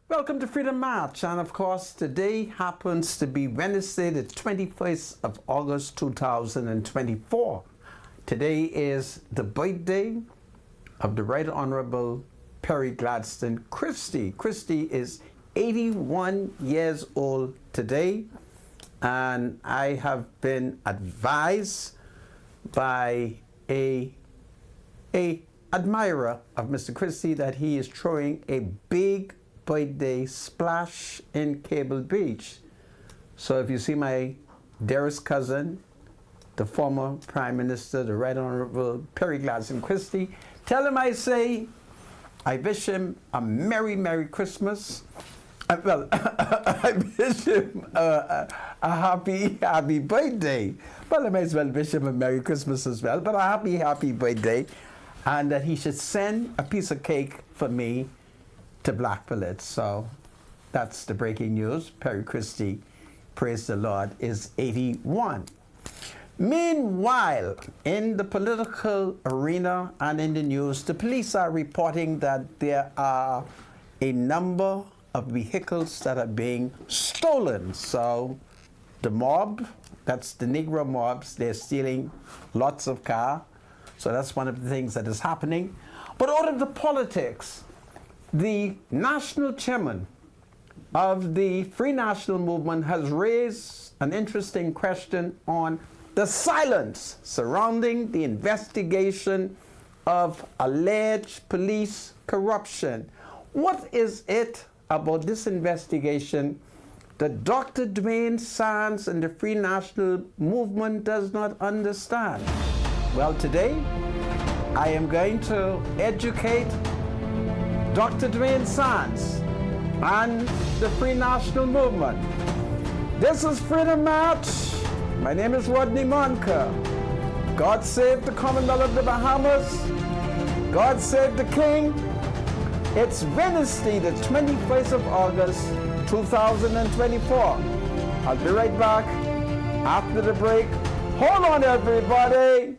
Welcome to Freedom March, and of course today happens to be Wednesday the 21st of August 2024. Today is the birthday of the Right Honorable Perry Gladstone Christie. Christie is 81 years old today, and I have been advised by a admirer of Mr. Christie that he is throwing a big birthday splash in Cable Beach. So if you see my dearest cousin, the former Prime Minister, the Right Honorable Perry Gladstone Christie, tell him I say I wish him a Merry Christmas. Well, I wish him a happy birthday. Well, I might as well wish him a Merry Christmas as well, but a happy birthday. And that he should send a piece of cake for me to Blackpullet. So that's the breaking news. Perry Christie, praise the Lord, is 81. Meanwhile, in the political arena and in the news, the police are reporting that there are a number of vehicles that are being stolen. So the mob, that's the Negro mobs, they're stealing lots of cars. So that's one of the things that is happening. But out of the politics, the national chairman of the Free National Movement has raised an interesting question on the silence surrounding the investigation of alleged police corruption. What is it about this investigation that Dr. Dwayne Sands and the Free National Movement does not understand? Well, today I am going to educate Dr. Dwayne Sands and the Free National Movement. This is Freedom March. My name is Rodney Monka. God save the Commonwealth of the Bahamas. God save the King. It's Wednesday, the 21st of August, 2024. I'll be right back after the break. Hold on, everybody.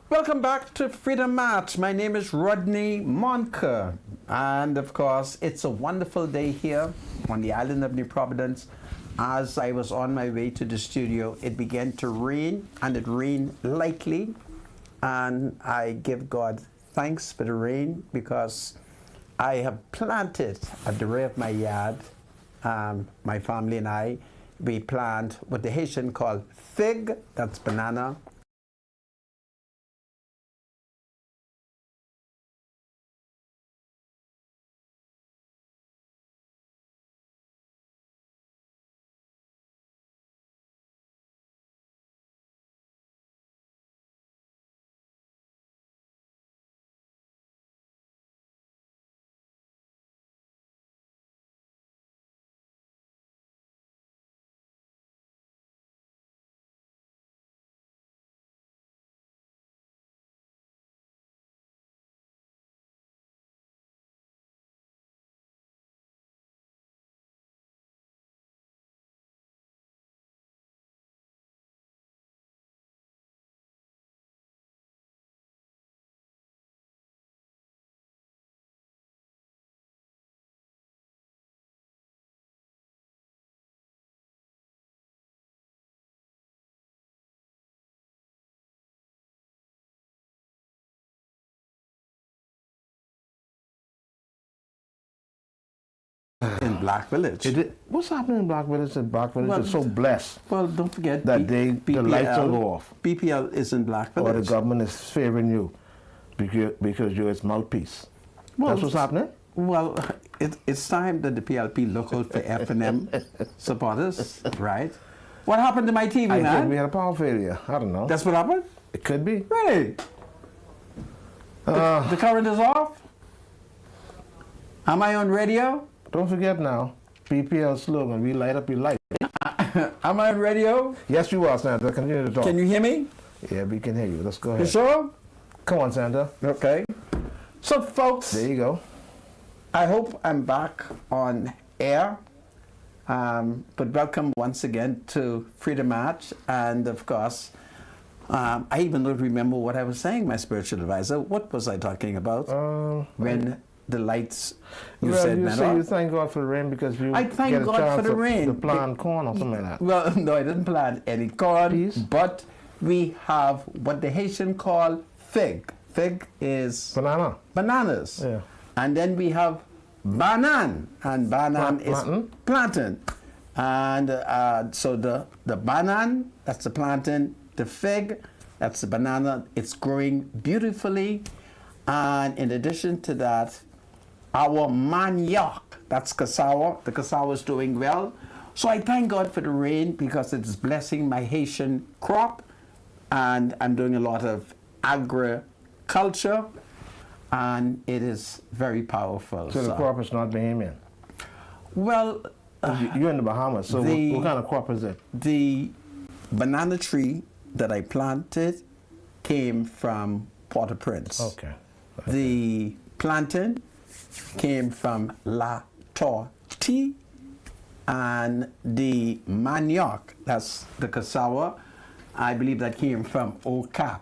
Welcome back to Freedom March. My name is Rodney Monker. And of course, it's a wonderful day here on the island of New Providence. As I was on my way to the studio, it began to rain, and it rained lightly. And I give God thanks for the rain, because I have planted at the rear of my yard, my family and I, we plant what the Haitian call fig, that's banana. In Black Village. What's happening in Black Village? Black Village Well, is so blessed Well, don't forget that the lights will go off. BPL is in Black Or Village. the government is favoring you because you're its mouthpiece. Well, That's what's happening? Well, it's time that the PLP look out for F&M supporters, right? What happened to my TV, I man? think we had a power failure. I don't know. That's what happened? It could be. Really? The current is off? Am I on radio? Don't forget now, BPL slogan, we light up your life. Am I on radio? Yes, you are, Santa. Continue to talk. Can you hear me? Yeah, we can hear you. Let's go You ahead. sure? Come on, Santa. Okay. So, folks, There you go. I hope I'm back on air. But welcome once again to Freedom March. And of course, I even don't remember what I was saying, my spiritual advisor. What was I talking about? When the lights, you said, you man, say you thank God for the rain because you I thank get a God chance for the rain. to plant corn or something like that. Well, no, I didn't plant any corn, Peas? but we have what the Haitian call fig. Fig is Banana. bananas. Yeah. And then we have banan, and banan is Plantain. plantain. And so the banan, that's the plantain, the fig, that's the banana. It's growing beautifully. And in addition to that, our manioc, that's cassava. The cassava is doing well. So I thank God for the rain, because it is blessing my Haitian crop. And I'm doing a lot of agriculture, and it is very powerful. So the crop is not Bahamian. Well, You're in the Bahamas, so what kind of crop is it? the banana tree that I planted came from Port-au-Prince. Okay. The plantain came from La Tortue, and the manioc, that's the cassava, I believe that came from Au Cap,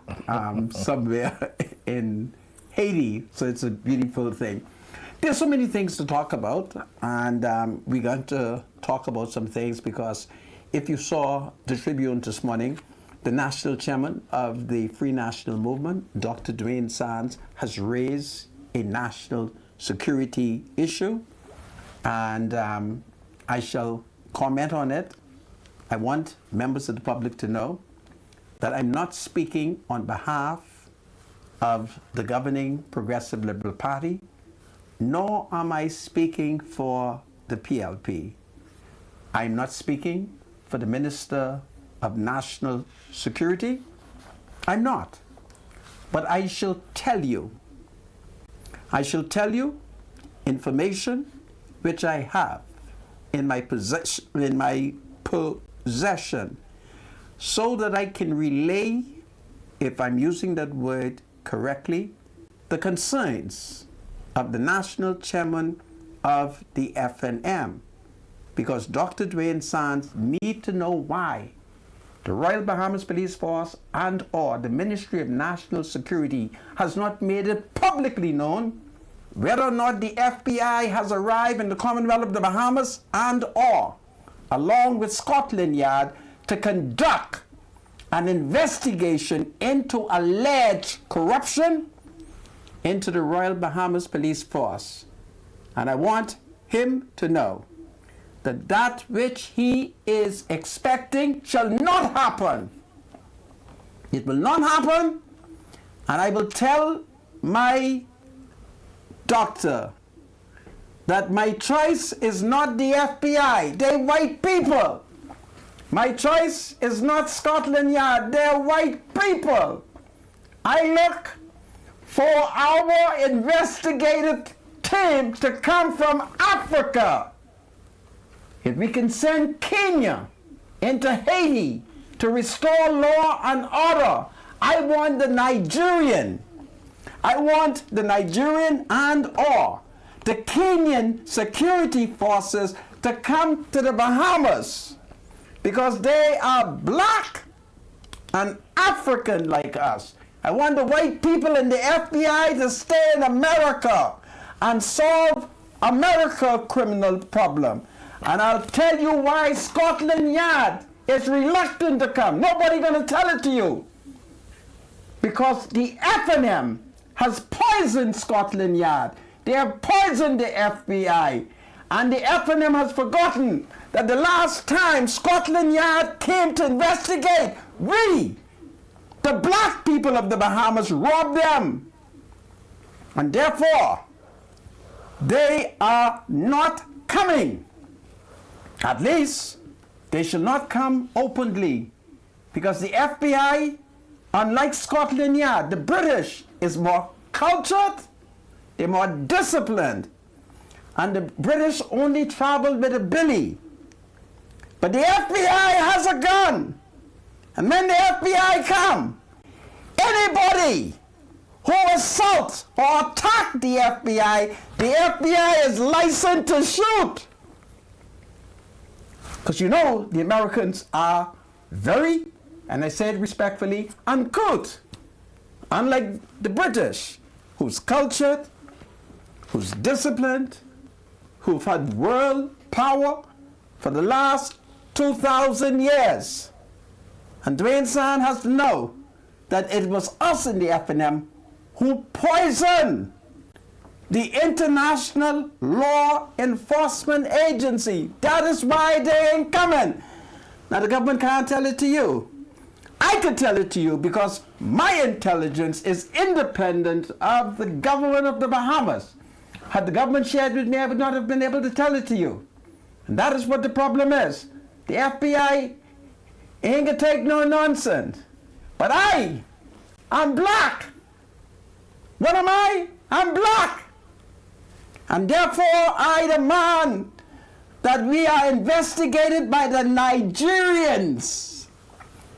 somewhere in Haiti. So it's a beautiful thing. There's so many things to talk about, and we're going to talk about some things, because if you saw the Tribune this morning, the national chairman of the Free National Movement, Dr. Dwayne Sands, has raised a national security issue, and I shall comment on it. I want members of the public to know that I'm not speaking on behalf of the governing Progressive Liberal Party, nor am I speaking for the PLP. I'm not speaking for the Minister of National Security. I'm not. But I shall tell you information which I have in my possession, so that I can relay, if I'm using that word correctly, the concerns of the national chairman of the FNM. Because Dr. Dwayne Sands need to know why the Royal Bahamas Police Force and or the Ministry of National Security has not made it publicly known whether or not the FBI has arrived in the Commonwealth of the Bahamas and or, along with Scotland Yard, to conduct an investigation into alleged corruption into the Royal Bahamas Police Force. And I want him to know that that which he is expecting shall not happen. It will not happen, and I will tell my doctor that my choice is not the FBI, they're white people. My choice is not Scotland Yard, they're white people. I look for our investigative team to come from Africa. If we can send Kenya into Haiti to restore law and order, I want the Nigerian and or the Kenyan security forces to come to the Bahamas because they are black and African like us. I want the white people in the FBI to stay in America and solve America's criminal problem. And I'll tell you why Scotland Yard is reluctant to come. Nobody gonna tell it to you. Because the FNM has poisoned Scotland Yard. They have poisoned the FBI. And the FNM has forgotten that the last time Scotland Yard came to investigate, we, the black people of the Bahamas, robbed them. And therefore, they are not coming. At least, they shall not come openly. Because the FBI, unlike Scotland Yard, the British is more cultured, they're more disciplined. And the British only traveled with a billy. But the FBI has a gun. And when the FBI come, anybody who assaults or attack the FBI is licensed to shoot. Because you know the Americans are very, and I say it respectfully, uncouth. Unlike the British, who's cultured, who's disciplined, who've had world power for the last 2,000 years. And Dwayne Sand has to know that it was us in the FNM who poisoned the International Law Enforcement Agency. That is why they ain't coming. Now the government can't tell it to you. I could tell it to you because my intelligence is independent of the government of the Bahamas. Had the government shared with me, I would not have been able to tell it to you. And that is what the problem is. The FBI ain't gonna take no nonsense. But I'm black. What am I? I'm black. And therefore I demand that we are investigated by the Nigerians,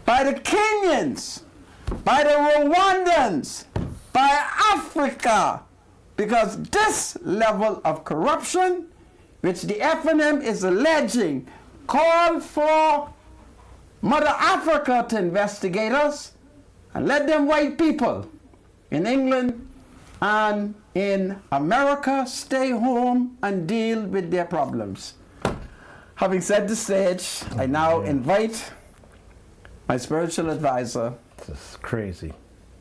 by the Kenyans, by the Rwandans, by Africa, because this level of corruption, which the FNM is alleging, called for Mother Africa to investigate us and let them white people in England and in America stay home and deal with their problems. Having set the stage, I now invite my spiritual advisor. This is crazy.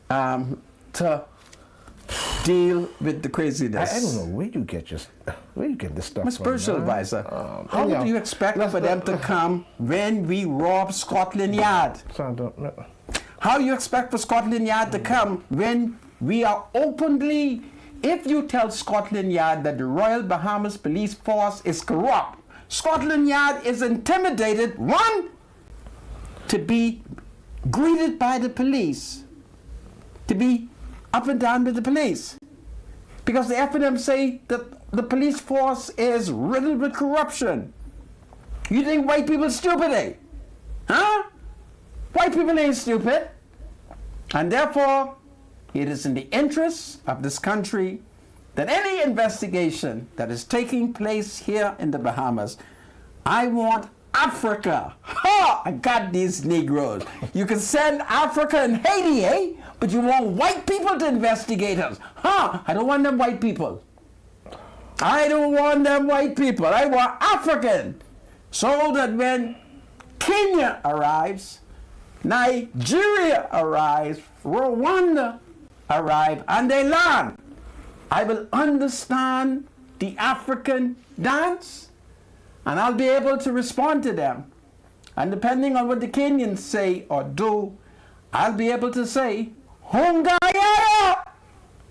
To deal with the craziness. I don't know where you get this stuff My from. spiritual advisor. How anyhow, do you expect for them to come when we rob Scotland Yard? How you expect for Scotland Yard to come when we are openly, if you tell Scotland Yard that the Royal Bahamas Police Force is corrupt, Scotland Yard is intimidated, one, to be greeted by the police, to be up and down with the police. Because the FNM say that the police force is riddled with corruption. You think white people stupid, eh? Huh? White people ain't stupid. And therefore, it is in the interest of this country that any investigation that is taking place here in the Bahamas, I want Africa. Ha! I got these Negroes. You can send Africa and Haiti, eh? But you want white people to investigate us. Huh? I don't want them white people. I don't want them white people. I want African. So that when Kenya arrives, Nigeria arrives, Rwanda arrive, and they land, I will understand the African dance, and I'll be able to respond to them. And depending on what the Kenyans say or do, I'll be able to say, Hungayaya!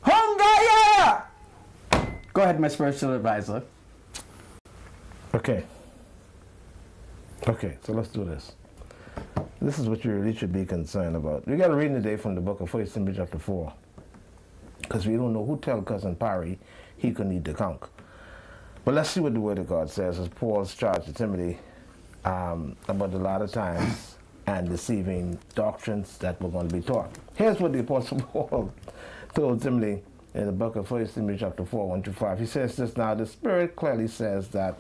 Hungayaya! Go ahead, my spiritual advisor. Okay. Okay, so let's do this. This is what you really should be concerned about. We got to read today from the book of 1 Timothy chapter 4. Because we don't know who tell Cousin Parry he could need to conk. But let's see what the Word of God says as Paul's charge to Timothy about the latter times and deceiving doctrines that were going to be taught. Here's what the Apostle Paul told Timothy in the book of 1 Timothy chapter 4, 1 to 5. He says this, now the Spirit clearly says that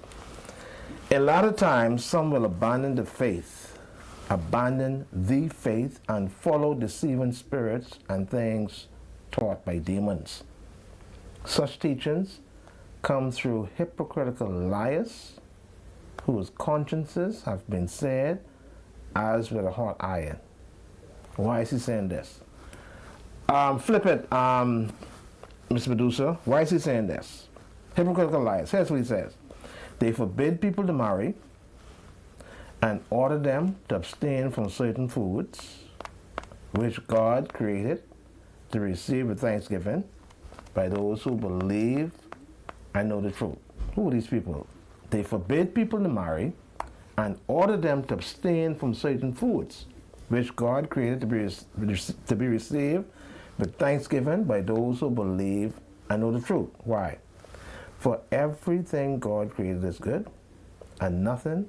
in latter times some will abandon the faith, and follow deceiving spirits and things taught by demons. Such teachings come through hypocritical liars whose consciences have been seared as with a hot iron. Why is he saying this? Flip it, Mr. Medusa. Why is he saying this? Hypocritical liars. Here's what he says. They forbid people to marry and order them to abstain from certain foods which God created to receive with thanksgiving by those who believe and know the truth. Who are these people? They forbid people to marry and order them to abstain from certain foods which God created to be received with thanksgiving by those who believe and know the truth. Why? For everything God created is good, and nothing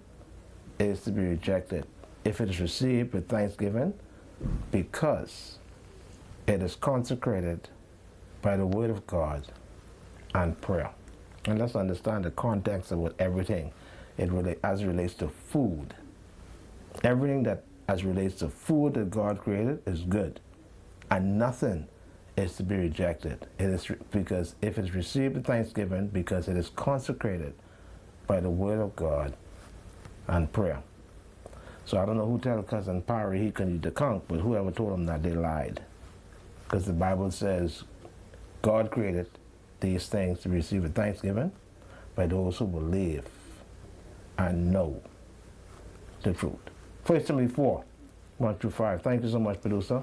is to be rejected if it is received with thanksgiving, because it is consecrated by the word of God and prayer. And let's understand the context of what everything as it relates to food. Everything that as relates to food that God created is good, and nothing is to be rejected. It is because if it's received with thanksgiving, because it is consecrated by the word of God and prayer. So I don't know who told Cousin Parry he couldn't eat the conch, but whoever told him that, they lied. Because the Bible says God created these things to receive with thanksgiving by those who believe and know the truth. 1 Timothy 4, 1 through 5. Thank you so much, producer.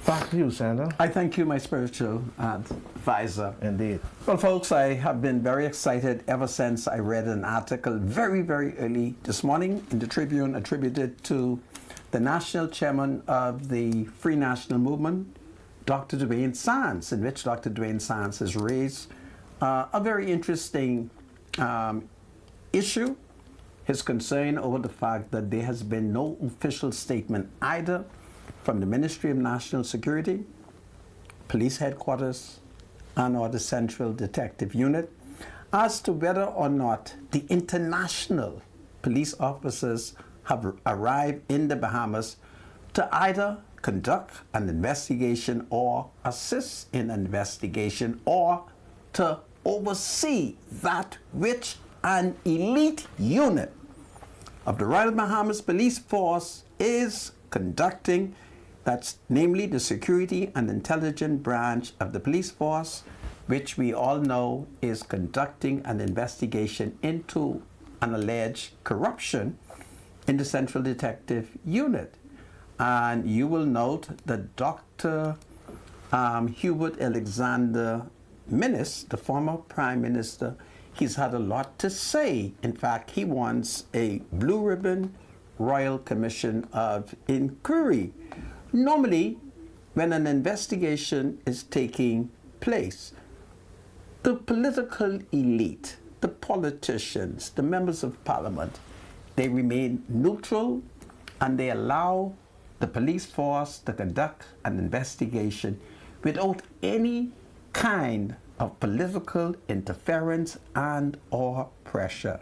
Back to you, Sandra. I thank you, my spiritual advisor. Indeed. Well, folks, I have been very excited ever since I read an article very, very early this morning in the Tribune attributed to the national chairman of the Free National Movement, Dr. Dwayne Sands, in which Dr. Dwayne Sands has raised a very interesting issue, his concern over the fact that there has been no official statement either from the Ministry of National Security, Police Headquarters, and or the Central Detective Unit as to whether or not the international police officers have arrived in the Bahamas to either conduct an investigation or assist in an investigation or to oversee that which an elite unit of the Royal Bahamas Police Force is conducting. That's namely the security and intelligence branch of the police force, which we all know is conducting an investigation into an alleged corruption in the Central Detective Unit. And you will note that Dr. Hubert Alexander Minnis, the former Prime Minister, he's had a lot to say. In fact, he wants a blue ribbon Royal Commission of Inquiry. Normally, when an investigation is taking place, the political elite, the politicians, the members of parliament, they remain neutral and they allow the police force to conduct an investigation without any kind of political interference and or pressure.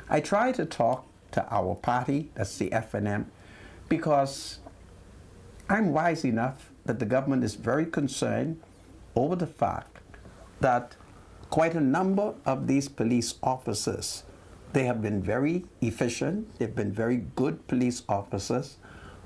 I try to talk to our party, that's the FNM, because I'm wise enough that the government is very concerned over the fact that quite a number of these police officers, they have been very efficient, they've been very good police officers,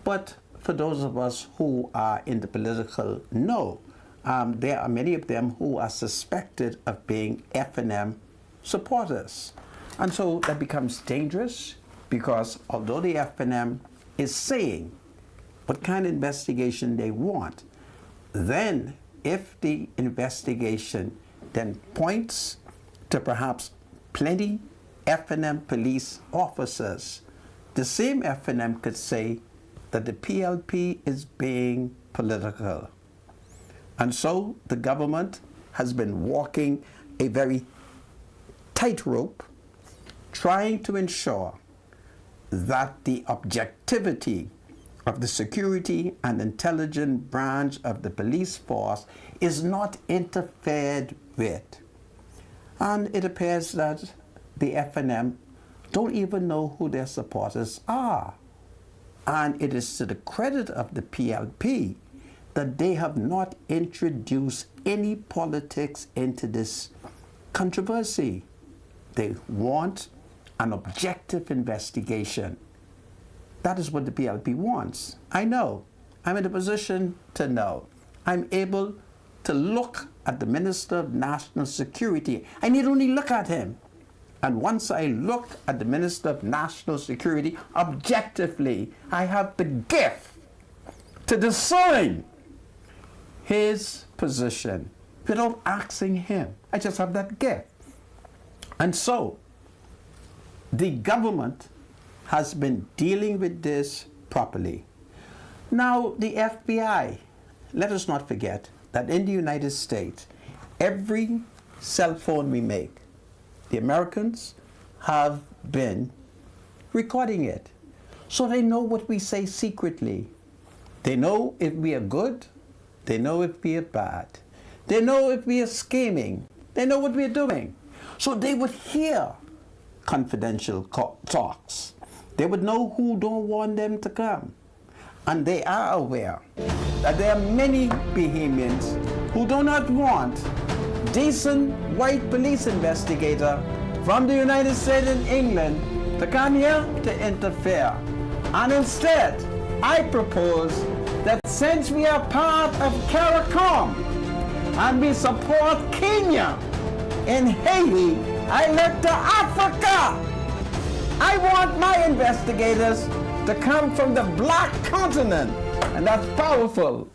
but for those of us who are in the political know, there are many of them who are suspected of being FNM supporters. And so that becomes dangerous because although the FNM is saying what kind of investigation they want, then if the investigation then points to perhaps plenty FNM police officers, the same FNM could say that the PLP is being political. And so the government has been walking a very tightrope, trying to ensure that the objectivity of the security and intelligence branch of the police force is not interfered with. And it appears that the FNM don't even know who their supporters are. And it is to the credit of the PLP that they have not introduced any politics into this controversy. They want an objective investigation. That is what the PLP wants. I know. I'm in a position to know. I'm able to look at the Minister of National Security. I need only look at him. And once I look at the Minister of National Security objectively, I have the gift to discern his position without asking him. I just have that gift. And so, the government has been dealing with this properly. Now, the FBI, let us not forget that in the United States, every cell phone we make, the Americans have been recording it. So they know what we say secretly. They know if we are good. They know if we are bad. They know if we are scheming. They know what we are doing. So they would hear confidential talks. They would know who don't want them to come. And they are aware that there are many Bahamians who do not want decent white police investigator from the United States and England to come here to interfere. And instead, I propose that since we are part of CARICOM and we support Kenya and Haiti, I look to Africa. I want my investigators to come from the black continent, and that's powerful.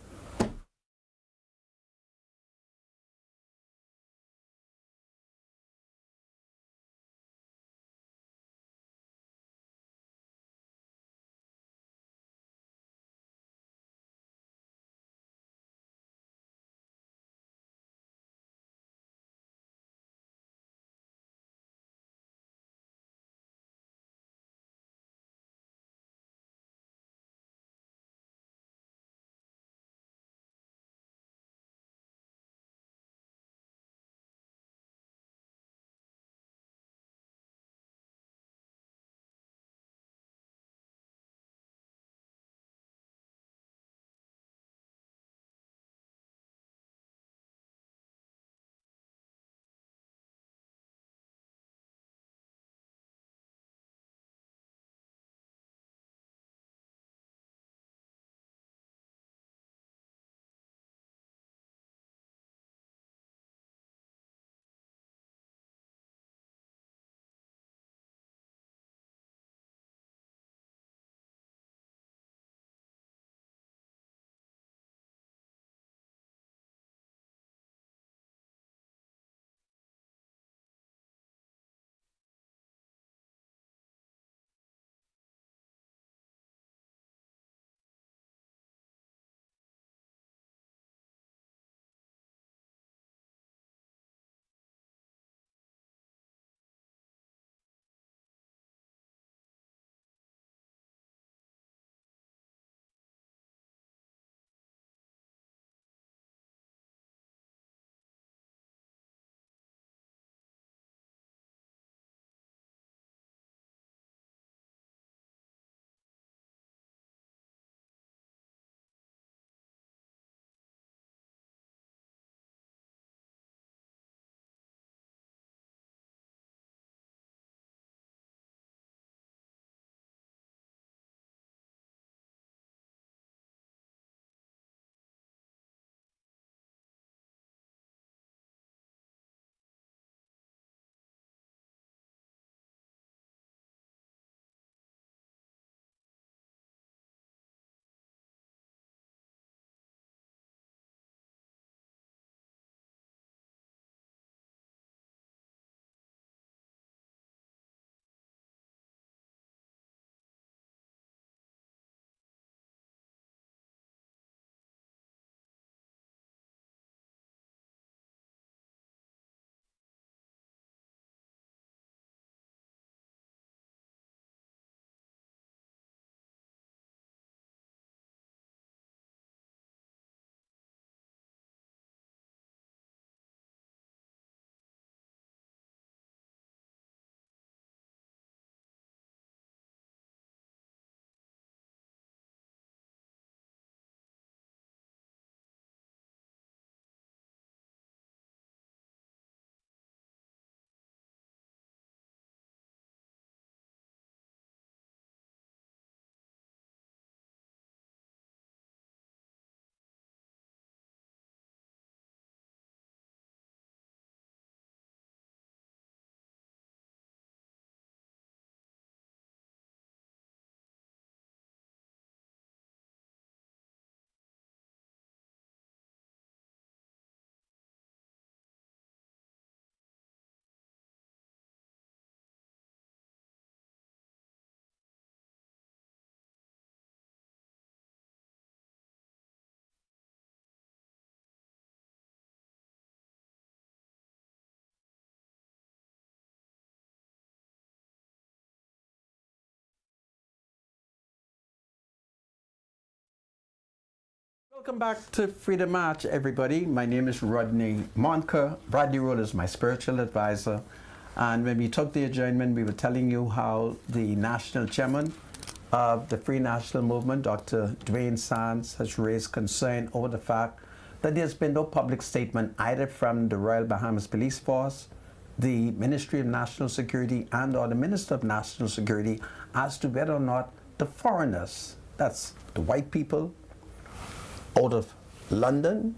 Welcome back to Freedom March, everybody. My name is Rodney Monker. Bradley Roll is my spiritual advisor. And when we took the adjournment, we were telling you how the national chairman of the Free National Movement, Dr. Dwayne Sands, has raised concern over the fact that there's been no public statement either from the Royal Bahamas Police Force, the Ministry of National Security, and or the Minister of National Security as to whether or not the foreigners, that's the white people, out of London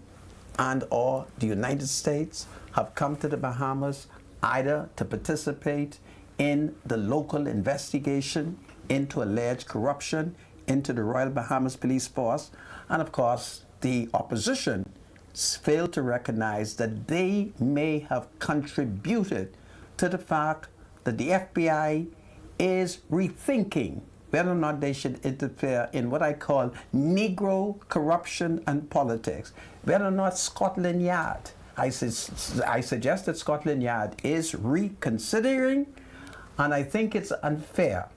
and or the United States have come to the Bahamas either to participate in the local investigation into alleged corruption into the Royal Bahamas Police Force, and of course the opposition failed to recognize that they may have contributed to the fact that the FBI is rethinking whether or not they should interfere in what I call Negro corruption and politics. Whether or not Scotland Yard, I suggest that Scotland Yard is reconsidering, and I think it's unfair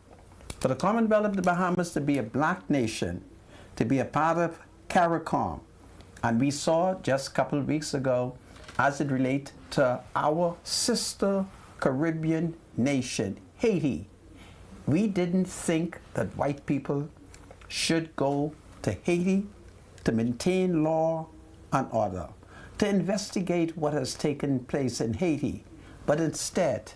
for the Commonwealth of the Bahamas to be a black nation, to be a part of CARICOM. And we saw just a couple of weeks ago, as it relates to our sister Caribbean nation, Haiti, we didn't think that white people should go to Haiti to maintain law and order, to investigate what has taken place in Haiti. But instead,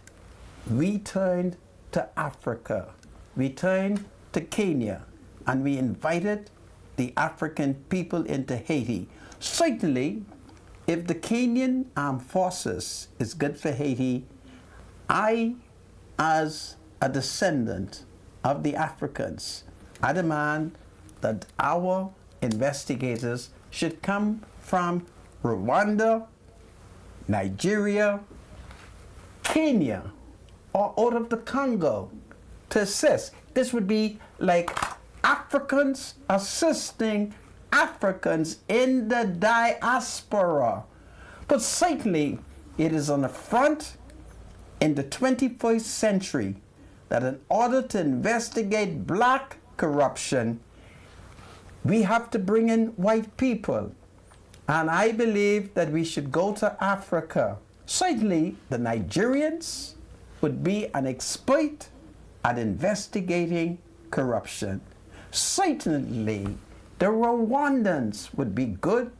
we turned to Africa, we turned to Kenya, and we invited the African people into Haiti. Certainly, if the Kenyan Armed Forces is good for Haiti, I, as a descendant of the Africans, I demand that our investigators should come from Rwanda, Nigeria, Kenya, or out of the Congo to assist. This would be like Africans assisting Africans in the diaspora. But certainly, it is an affront in the 21st century that in order to investigate black corruption, we have to bring in white people. And I believe that we should go to Africa. Certainly, the Nigerians would be an expert at investigating corruption. Certainly, the Rwandans would be good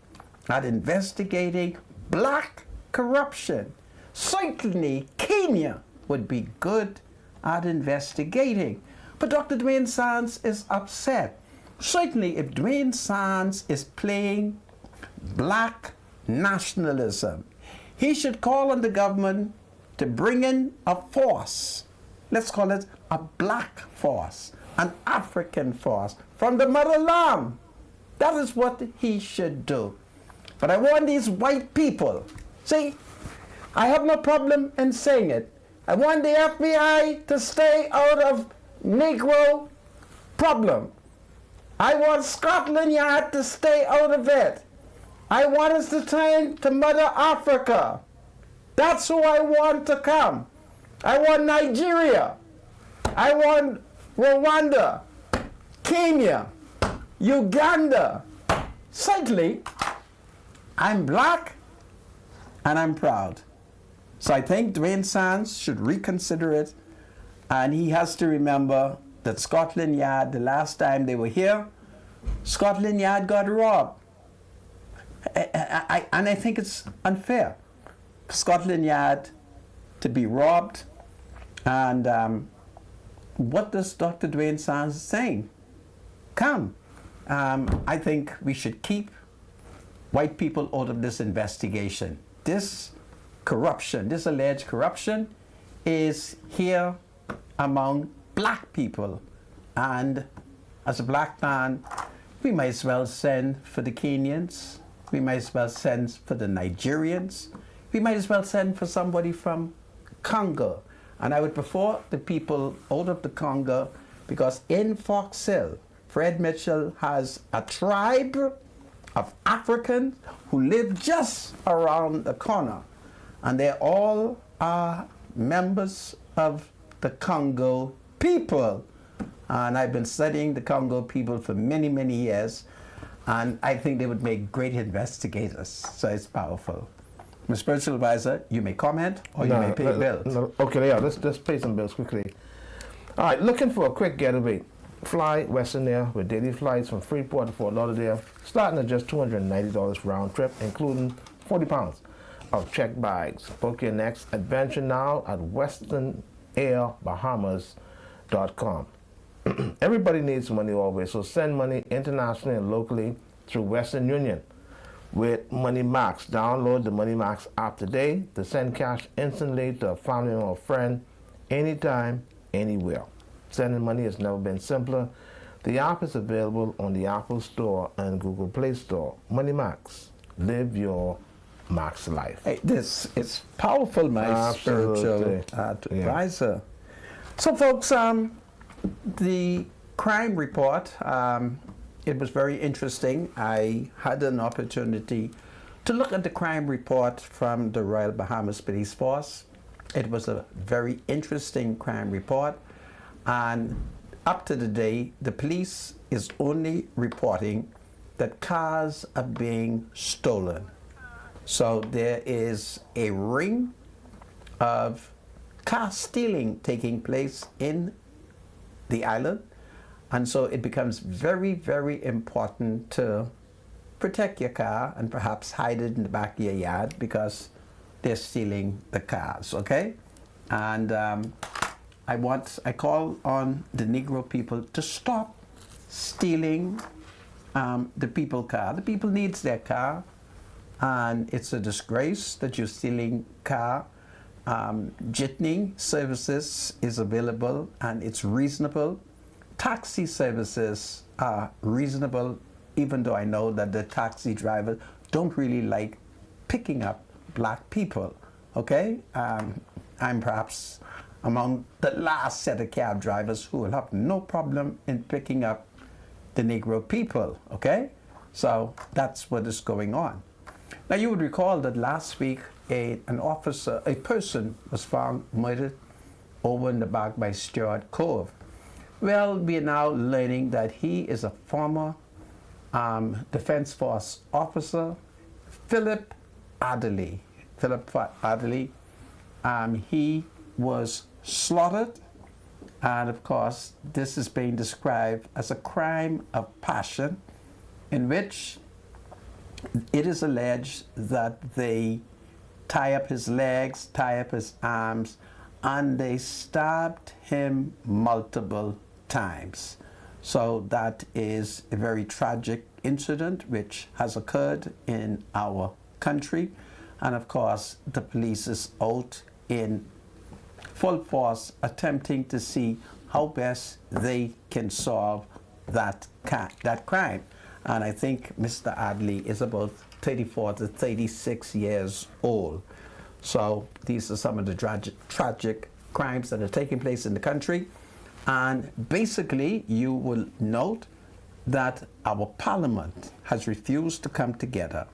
at investigating black corruption. Certainly, Kenya would be good at investigating. But Dr. Dwayne Sands is upset. Certainly, if Dwayne Sands is playing black nationalism, he should call on the government to bring in a force. Let's call it a black force, an African force from the motherland. That is what he should do. But I want these white people, see, I have no problem in saying it. I want the FBI to stay out of Negro problem. I want Scotland Yard to stay out of it. I want us to turn to Mother Africa. That's who I want to come. I want Nigeria. I want Rwanda, Kenya, Uganda. Certainly, I'm black and I'm proud. So I think Dwayne Sands should reconsider it, and he has to remember that Scotland Yard, the last time they were here, Scotland Yard got robbed. And I think it's unfair for Scotland Yard to be robbed. And what does Dr. Dwayne Sands saying? Come. I think we should keep white people out of this investigation. This corruption, this alleged corruption, is here among black people. And as a black man, we might as well send for the Kenyans. We might as well send for the Nigerians. We might as well send for somebody from Congo. And I would prefer the people out of the Congo, because in Fox Hill, Fred Mitchell has a tribe of Africans who live just around the corner. And they all are members of the Congo people. And I've been studying the Congo people for many, many years. And I think they would make great investigators. So it's powerful. Mr. Spiritual Advisor, you may comment or you may pay bills. No, okay, yeah, let's pay some bills quickly. All right, looking for a quick getaway. Fly Western Air with daily flights from Freeport to Fort Lauderdale, starting at just $290 round trip, including 40 pounds of checked bags. Book your next adventure now at westernairbahamas.com. Everybody needs money always, so send money internationally and locally through Western Union with Money Max. Download the Money Max app today to send cash instantly to a family or friend anytime, anywhere. Sending money has never been simpler. The app is available on the Apple Store and Google Play Store. Money Max. Live your max life. Hey, this is powerful, my Absolutely. spiritual advisor. So, folks, the crime report, it was very interesting. I had an opportunity to look at the crime report from the Royal Bahamas Police Force. It was a very interesting crime report. And up to the day, the police is only reporting that cars are being stolen. So there is a ring of car stealing taking place in the island. And so it becomes very, very important to protect your car and perhaps hide it in the back of your yard because they're stealing the cars, okay? And I call on the Negro people to stop stealing the people car. The people needs their car, and it's a disgrace that you're stealing car. Jitney services is available and it's reasonable. Taxi services are reasonable, even though I know that the taxi drivers don't really like picking up black people, okay? I'm perhaps among the last set of cab drivers who will have no problem in picking up the Negro people, okay? So that's what is going on. Now you would recall that last week a person was found murdered over in the back by Stuart Cove. Well, we are now learning that he is a former Defense Force officer, Philip Adderley. He was slaughtered, and of course this is being described as a crime of passion in which it is alleged that they tie up his legs, tie up his arms, and they stabbed him multiple times. So that is a very tragic incident which has occurred in our country. And of course, the police is out in full force attempting to see how best they can solve that crime. And I think Mr. Adley is about 34 to 36 years old. So these are some of the tragic crimes that are taking place in the country. And basically, you will note that our parliament has refused to come together.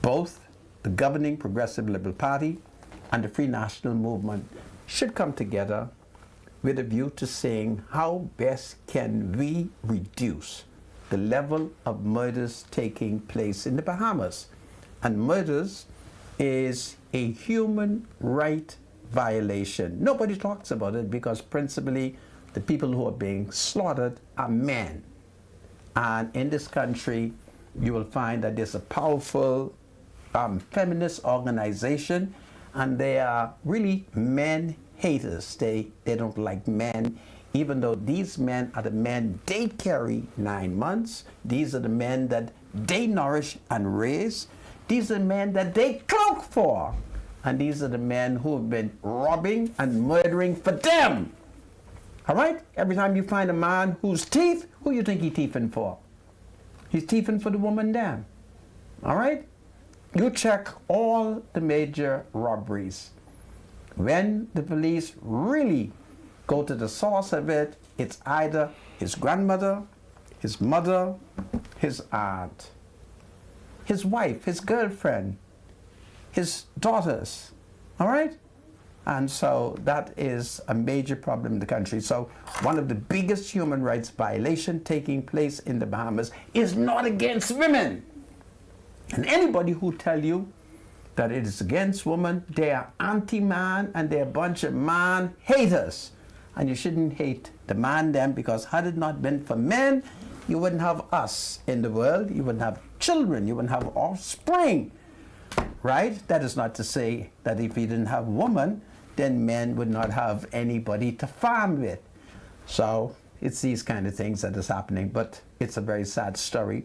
Both the governing Progressive Liberal Party and the Free National Movement should come together with a view to saying how best can we reduce the level of murders taking place in the Bahamas. And murders is a human right violation. Nobody talks about it because principally the people who are being slaughtered are men. And in this country, you will find that there's a powerful feminist organization, and they are really men haters. They don't like men, even though these men are the men they carry 9 months. These are the men that they nourish and raise. These are the men that they cloak for. And these are the men who have been robbing and murdering for them. All right? Every time you find a man who's thief, who you think he's thieving for? He's thieving for the woman damn. All right? You check all the major robberies. When the police really go to the source of it, it's either his grandmother, his mother, his aunt, his wife, his girlfriend, his daughters. All right? And so that is a major problem in the country. So one of the biggest human rights violation taking place in the Bahamas is not against women. And anybody who tell you that it is against women, they are anti-man and they're a bunch of man haters. And you shouldn't hate the man them, because had it not been for men, you wouldn't have us in the world, you wouldn't have children, you wouldn't have offspring, right? That is not to say that if you didn't have women, then men would not have anybody to farm with. So it's these kind of things that is happening, but it's a very sad story.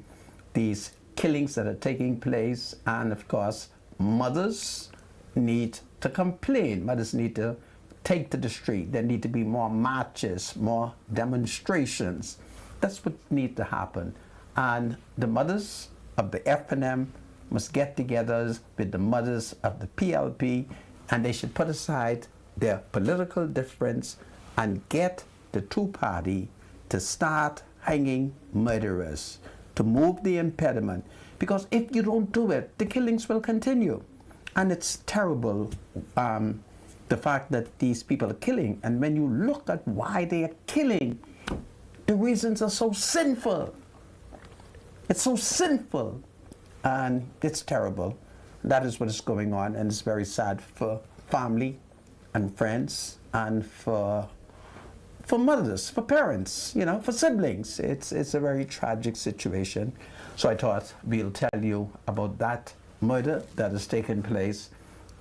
These killings that are taking place, and of course, mothers need to complain. Mothers need to take to the street. There need to be more marches, more demonstrations. That's what needs to happen. And the mothers of the FNM must get together with the mothers of the PLP, and they should put aside their political difference and get the two-party to start hanging murderers, to move the impediment. Because if you don't do it, the killings will continue. And it's terrible, the fact that these people are killing. And when you look at why they are killing, the reasons are so sinful. It's so sinful. And it's terrible. That is what is going on, and it's very sad for family and friends, and for mothers, for parents, you know, for siblings. It's a very tragic situation. So I thought we'll tell you about that murder that has taken place,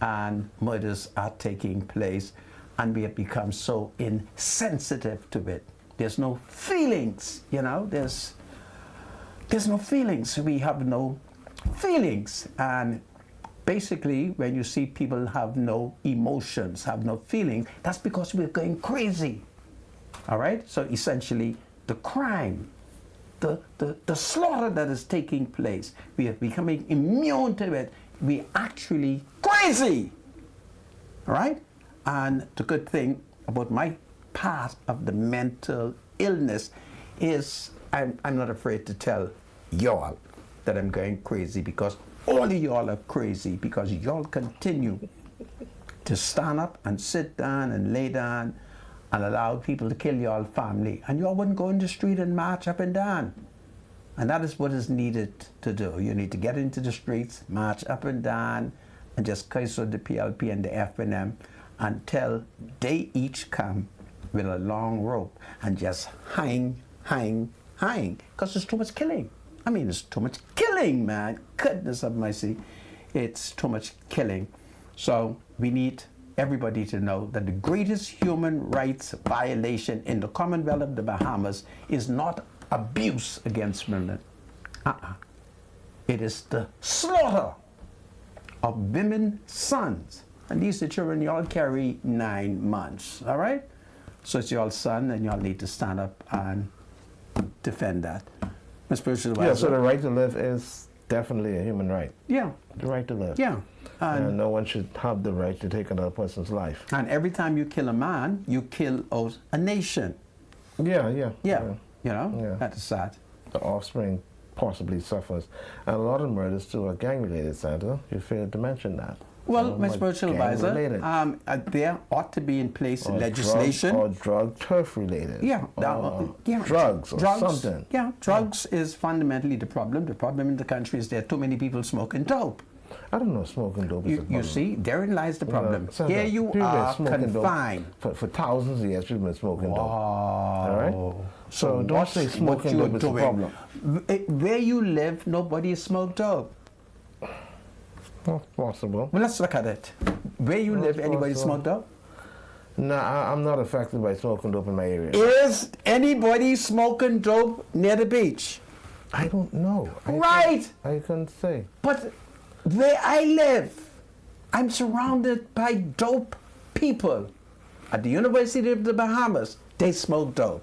and murders are taking place, and we have become so insensitive to it. There's no feelings, you know, there's no feelings. We have no feelings. And basically, when you see people have no emotions, have no feeling, that's because we're going crazy. All right? So essentially, the crime, the slaughter that is taking place, we are becoming immune to it. We're actually crazy. All right? And the good thing about my part of the mental illness is I'm not afraid to tell y'all that I'm going crazy, because all of y'all are crazy, because y'all continue to stand up and sit down and lay down and allow people to kill y'all family, and y'all wouldn't go in the street and march up and down. And that is what is needed to do. You need to get into the streets, march up and down, and just curse out the PLP and the FNM until they each come with a long rope and just hang, because there's too much killing. I mean, it's too much killing, man. Goodness of mercy. It's too much killing. So we need everybody to know that the greatest human rights violation in the Commonwealth of the Bahamas is not abuse against women. It is the slaughter of women's sons. And these are children y'all carry 9 months, all right? So it's your son, and y'all need to stand up and defend that. My spiritual advisor. Yeah, so the right to live is definitely a human right. Yeah. The right to live. Yeah. And no one should have the right to take another person's life. And every time you kill a man, you kill out a nation. Yeah. You know, that is sad. The offspring possibly suffers. And a lot of murders too are gang-related, Santa. You failed to mention that. Well, my spiritual advisor, there ought to be in place legislation. Or drug turf related. Yeah. Drugs or something. Yeah, drugs is fundamentally the problem. The problem in the country is there are too many people smoking dope. I don't know smoking dope is a problem. You see, therein lies the problem. Santa, Here you are confined. For thousands of years, people have been smoking dope. All right? So don't say smoking dope is a problem. Where you live, nobody smoke dope. Well, possible. Well, let's look at it. Where you live, anybody smoke dope? No, I'm not affected by smoking dope in my area. Is anybody smoking dope near the beach? I don't know. I couldn't say. But where I live, I'm surrounded by dope people. At the University of the Bahamas, they smoke dope.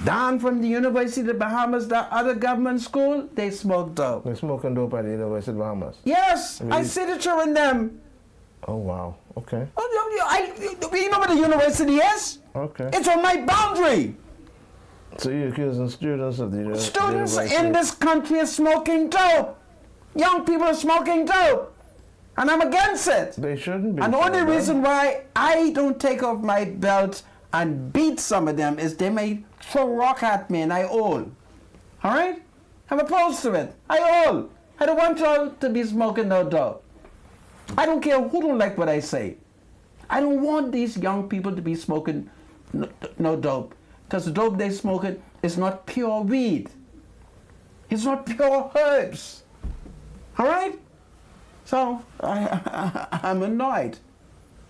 Down from the University of the Bahamas, the other government school, they smoke dope. They're smoking dope at the University of the Bahamas? Yes, I see the children them. Oh, wow. Okay. You know what the university is? Okay. It's on my boundary. So you're accusing students of the university? Students in this country are smoking dope. Young people are smoking dope. And I'm against it. They shouldn't be. And the only Father. reason why I don't take off my belt and beat some of them is they may throw rock at me and I old. All right? I'm opposed to it. I old. I don't want y'all to be smoking no dope. I don't care who don't like what I say. I don't want these young people to be smoking no dope. Because the dope they smoking is not pure weed. It's not pure herbs. All right? So, I'm annoyed.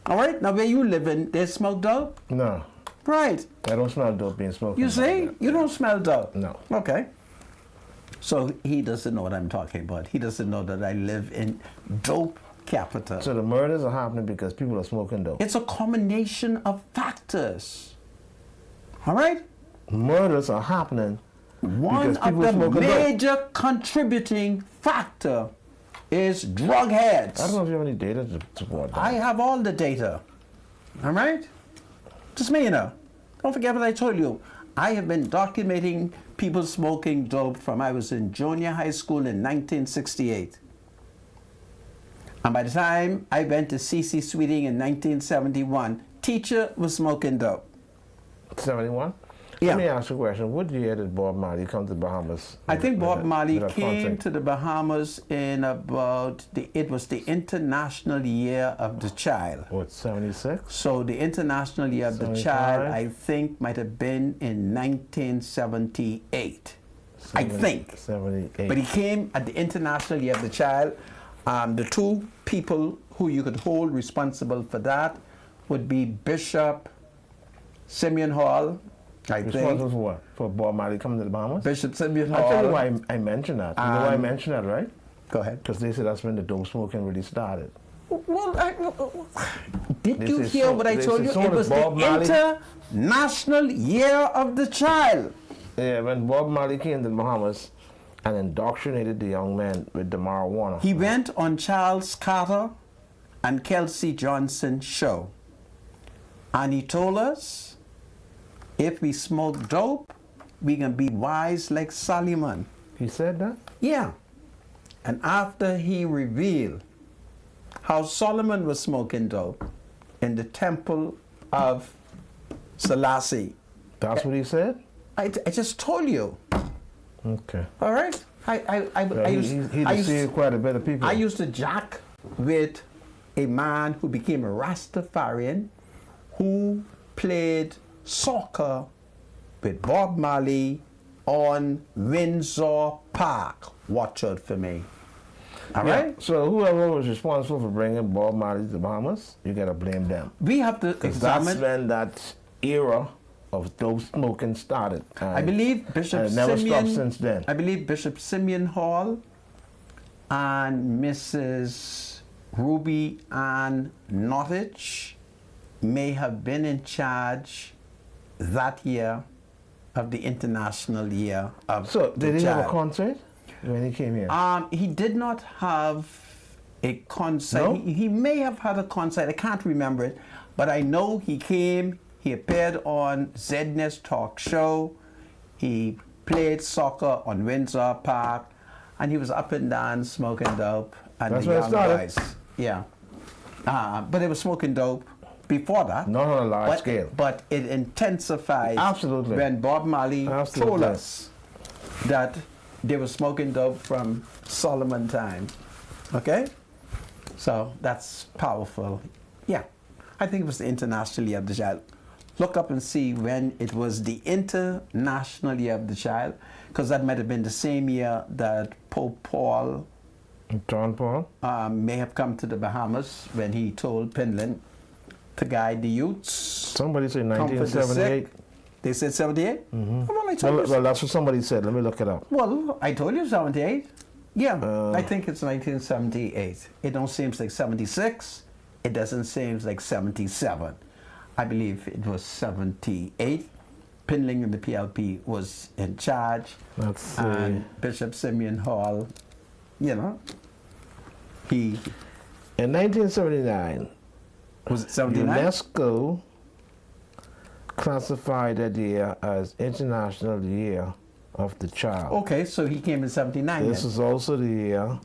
All right? Now, where you living, they smoke dope? No, Right. I don't smell dope being smoked. You see? You don't smell dope. No. Okay. So, he doesn't know what I'm talking about. He doesn't know that I live in dope capital. So the murders are happening because people are smoking dope. It's a combination of factors. All right? Murders are happening One because of people the are smoking dope. major contributing factor is drug heads. I don't know if you have any data to support that. I have all the data. All right? Just me, you know. Don't forget what I told you. I have been documenting people smoking dope from I was in junior high school in 1968. And by the time I went to C.C. Sweeting in 1971, teacher was smoking dope. 71? Yeah. Let me ask you a question. What year did Bob Marley come to Bahamas? I think Bob Marley with a came concert? to the Bahamas in about, it was the International Year of the Child. What, 76? So the International Year of the 75? Child, I think, might have been in 1978. I think. 78. But he came at the International Year of the Child. The two people who you could hold responsible for that would be Bishop Simeon Hall, I Responsible think. for what? For Bob Marley coming to the Bahamas? Bishop Simeon I'll tell you Hall. why I mentioned that. You know why I mentioned that, right? Go ahead. Because they said that's when the dope smoking really started. Well, did This you is hear so- what I this told is you? so It much was the Bob Marley. International Year of the Child. Yeah, when Bob Marley came to the Bahamas and indoctrinated the young men with the marijuana. He went on Charles Carter and Kelsey Johnson show. And he told us, if we smoke dope, we can be wise like Solomon. He said that? Yeah. And after he revealed how Solomon was smoking dope in the temple of Selassie, That's what he said? I just told you. Okay. All right? I He deceived quite a bit of people. I used to jack with a man who became a Rastafarian who played soccer with Bob Marley on Windsor Park. Watch out for me. All Yeah, right? so whoever was responsible for bringing Bob Marley to the Bahamas, you gotta blame them. We have to 'Cause that's examine. when that era of dope smoking started. I believe Bishop and it never Simeon. stopped since then. I believe Bishop Simeon Hall and Mrs. Ruby Ann Nottage may have been in charge that year of the International Year of So the did he have a Child. concert when he came here? He did not have a concert. No? He may have had a concert. I can't remember it, but I know he came. He appeared on Zedness Talk Show. He played soccer on Windsor Park, and he was up and down smoking dope. And That's the where it young started. guys, yeah. But they were smoking dope before that. Not on a large but, scale. But it intensified Absolutely. when Bob Marley told Absolutely. us that they were smoking dope from Solomon time. Okay? So that's powerful. Yeah. I think it was the International Year of the Child. Look up and see when it was the International Year of the Child, because that might have been the same year that Pope Paul John Paul? may have come to the Bahamas when he told Penland to guide the youths. Somebody said comfort the 1978. sick. They said 78? Mm-hmm. Well, I told you. Well, that's what somebody said. Let me look it up. Well, I told you 78. Yeah, Uh, I think it's 1978. It don't seem like 76. It doesn't seem like 77. I believe it was 78. Pinling and the PLP was in charge. Let's see. And Bishop Simeon Hall, you know, he In 1979, was it 79? UNESCO classified that year as International Year of the Child. Okay, so he came in 79 This then. is also the year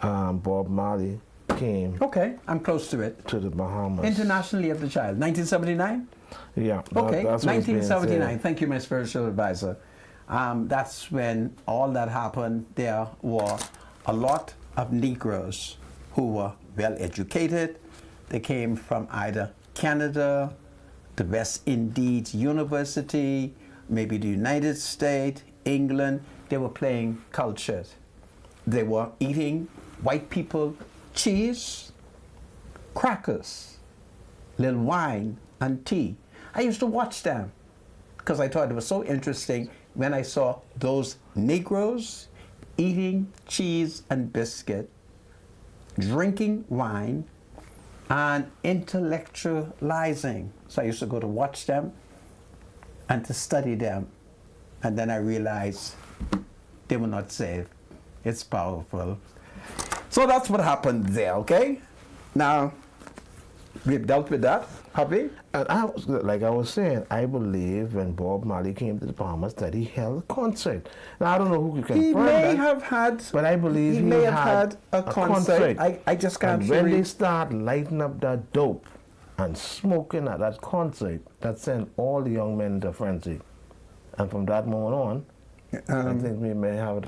Bob Marley came Okay, I'm close to it. to the Bahamas. International Day of the Child, 1979? Yeah. Okay, that's what it's being 1979. said. Thank you, my spiritual advisor. That's when all that happened. There were a lot of Negroes who were well educated. They came from either Canada, the West Indies University, maybe the United States, England. They were playing cultured. They were eating white people cheese, crackers, little wine, and tea. I used to watch them because I thought it was so interesting when I saw those Negroes eating cheese and biscuit, drinking wine, and intellectualizing. So I used to go to watch them and to study them. And then I realized they were not saved. It's powerful. So that's what happened there, okay? Now, we've dealt with that, have we? And like I was saying, I believe when Bob Marley came to the Bahamas that he held a concert. Now, I don't know who can He confirm may that, have had, but I believe he he may have had had a concert. I just can't And when really- they start lighting up that dope and smoking at that concert, that sent all the young men into frenzy. And from that moment on, I think we may have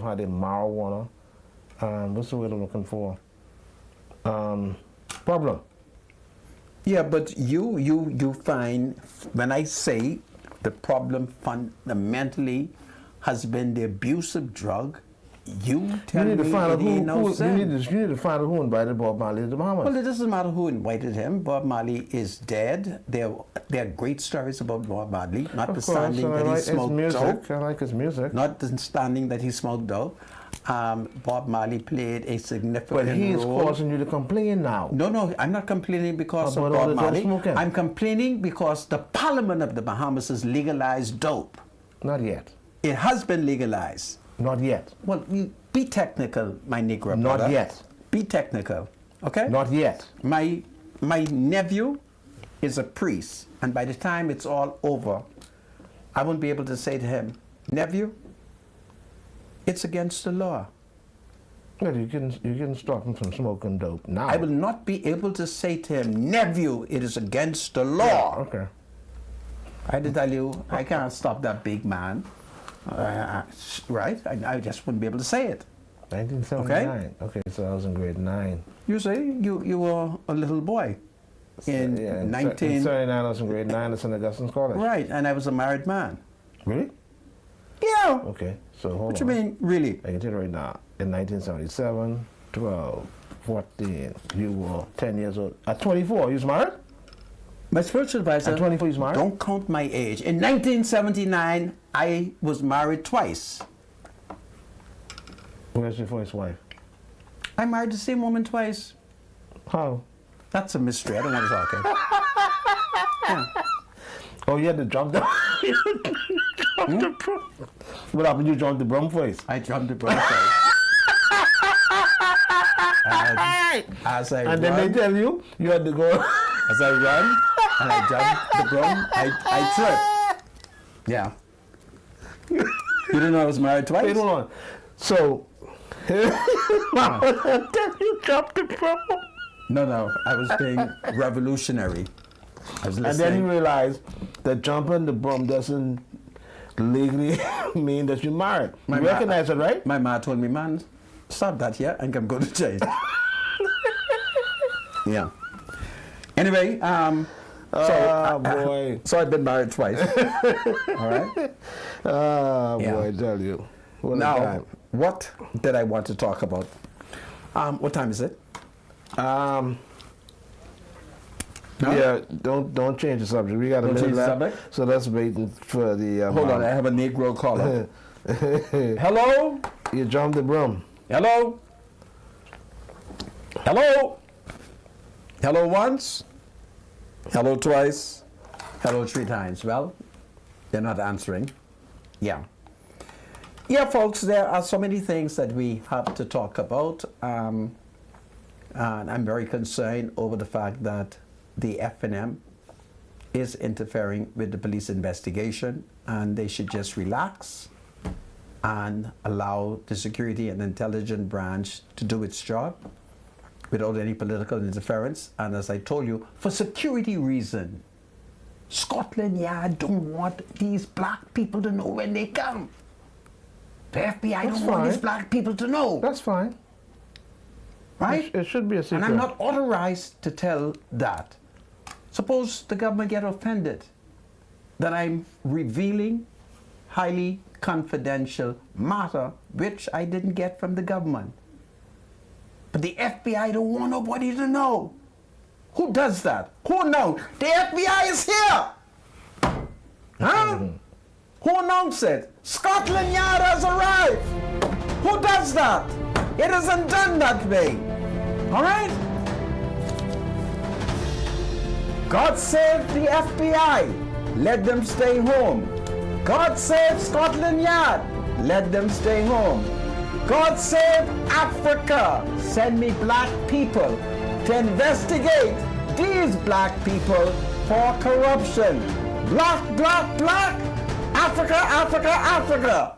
had a marijuana. What's the word I'm looking for? Problem. Yeah, but you find, when I say the problem fundamentally has been the abuse of drug, you tell You need me to find out it ain't no you sin. need to find out who invited Bob Marley to the Bahamas. Well, it doesn't matter who invited him. Bob Marley is dead. There are great stories about Bob Marley, Of notwithstanding course, that I he like his smoked music. dope. I like his music. Notwithstanding that he smoked dope. Bob Marley played a significant But he's role. causing you to complain now. No, I'm not complaining because About of all Bob the dope Marley. smoking? I'm complaining because the Parliament of the Bahamas has legalized dope. Not yet. It has been legalized. Not yet. Well, you be technical, my Negro Not brother. yet. Be technical, okay? Not yet. My nephew is a priest, and by the time it's all over, I won't be able to say to him, nephew, it's against the law. Well, you can stop him from smoking dope now. I will not be able to say to him, nephew, it is against the law. Okay. I had to tell you, I can't stop that big man. Right? I just wouldn't be able to say it. 1979. Okay, so I was in grade 9. You say you were a little boy in Yeah, 19... in 79, I was in grade 9 at St. Augustine's College. Right, and I was a married man. Really? Yeah. Okay, so hold What on. you mean, really? I can tell you right now. In 1977, 12, 14, you were 10 years old. At 24, you was married? My spiritual advisor... At 24, you was married? Don't count my age. In 1979, I was married twice. Where's your first wife? I married the same woman twice. How? That's a mystery. I don't want to talk it. Yeah. Oh, you had to jump the... jump the broom. What happened? You jumped the broom first? I jumped the broom first. And as I And run, then they tell you, you had to go... as I run and I jump the broom, I trip. Yeah. You didn't know I was married twice? Wait, hold on. So... you jumped the broom. No, I was being revolutionary. I was And then listening. you realize that jumping the broom doesn't legally mean that you're married. You My recognize it, right? My ma told me, man, stop that here and come go to jail. Yeah. Anyway, Boy. so I've been married twice. All right. Yeah. Boy, I tell you. What a Now, time. what did I want to talk about? What time is it? No? Yeah, don't change the subject. We got a Don't minute change the left, subject? so let's wait for the. Hold on, I have a Negro caller. Hello? You jumped the broom. Hello? Hello? Hello once? Hello twice? Hello 3 times. Well, they're not answering. Yeah. Yeah, folks, there are so many things that we have to talk about. And I'm very concerned over the fact that the FNM is interfering with the police investigation, and they should just relax and allow the security and intelligence branch to do its job. without any political interference, and as I told you, for security reason. Scotland Yard don't want these black people to know when they come. The FBI That's don't want these fine. black people to know, That's fine. right? It should be a secret. And I'm not authorized to tell that. Suppose the government get offended that I'm revealing highly confidential matter which I didn't get from the government. But the FBI don't want nobody to know. Who does that? Who knows? The FBI is here! Huh? Who announced it? Scotland Yard has arrived! Who does that? It isn't done that way. All right? God save the FBI. Let them stay home. God save Scotland Yard. Let them stay home. God save Africa. Send me black people to investigate these black people for corruption. Black, black, black. Africa, Africa, Africa.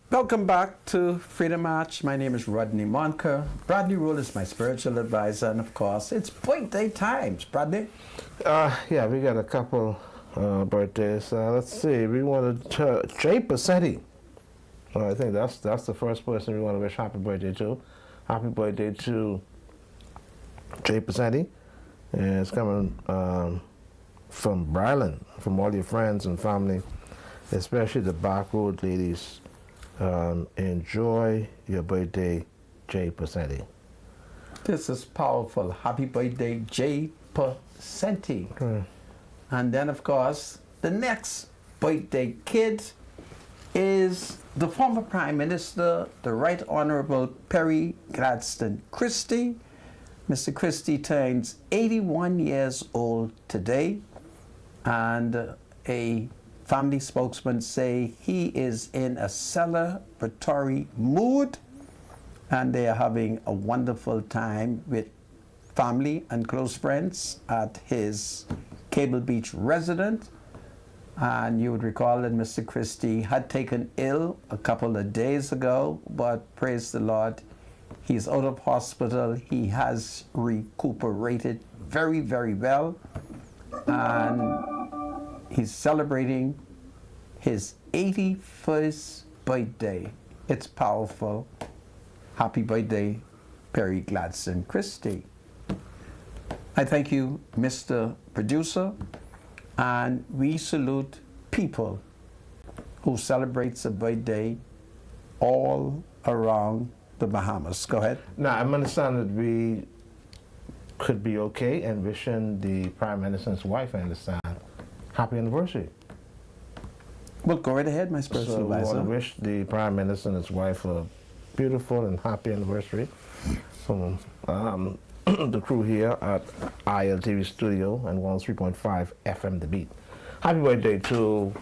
Welcome back to Freedom March. My name is Rodney Monker. Bradley Rule is my spiritual advisor, and of course, it's birthday times. Bradley? Yeah, we got a couple birthdays. Let's see. We wanted Jay Passetti. So I think that's the first person we want to wish happy birthday to. Happy birthday to Jay Passetti. And it's coming from Bryland, from all your friends and family, especially the back road ladies. Enjoy your birthday, Jay Passetti. This is powerful. Happy birthday, Jay Passetti. And then, of course, the next birthday kid is the former Prime Minister, the Right Honorable Perry Gladstone Christie. Mr. Christie turns 81 years old today, and a family spokesman say he is in a celebratory mood, and they are having a wonderful time with family and close friends at his Cable Beach residence. And you would recall that Mr. Christie had taken ill a couple of days ago, but praise the Lord, he's out of hospital. He has recuperated very, very well. And he's celebrating his 81st birthday. It's powerful. Happy birthday, Perry Gladstone Christie. I thank you, Mr. Producer, and we salute people who celebrates a birthday all around the Bahamas. Go ahead. Now, I understand that we could be okay and wishing the Prime Minister's wife, I understand, happy anniversary. Well, go right ahead, my spiritual So we want advisor. to wish the Prime Minister and his wife a beautiful and happy anniversary from the crew here at ILTV Studio and 103.5 FM The Beat. Happy birthday to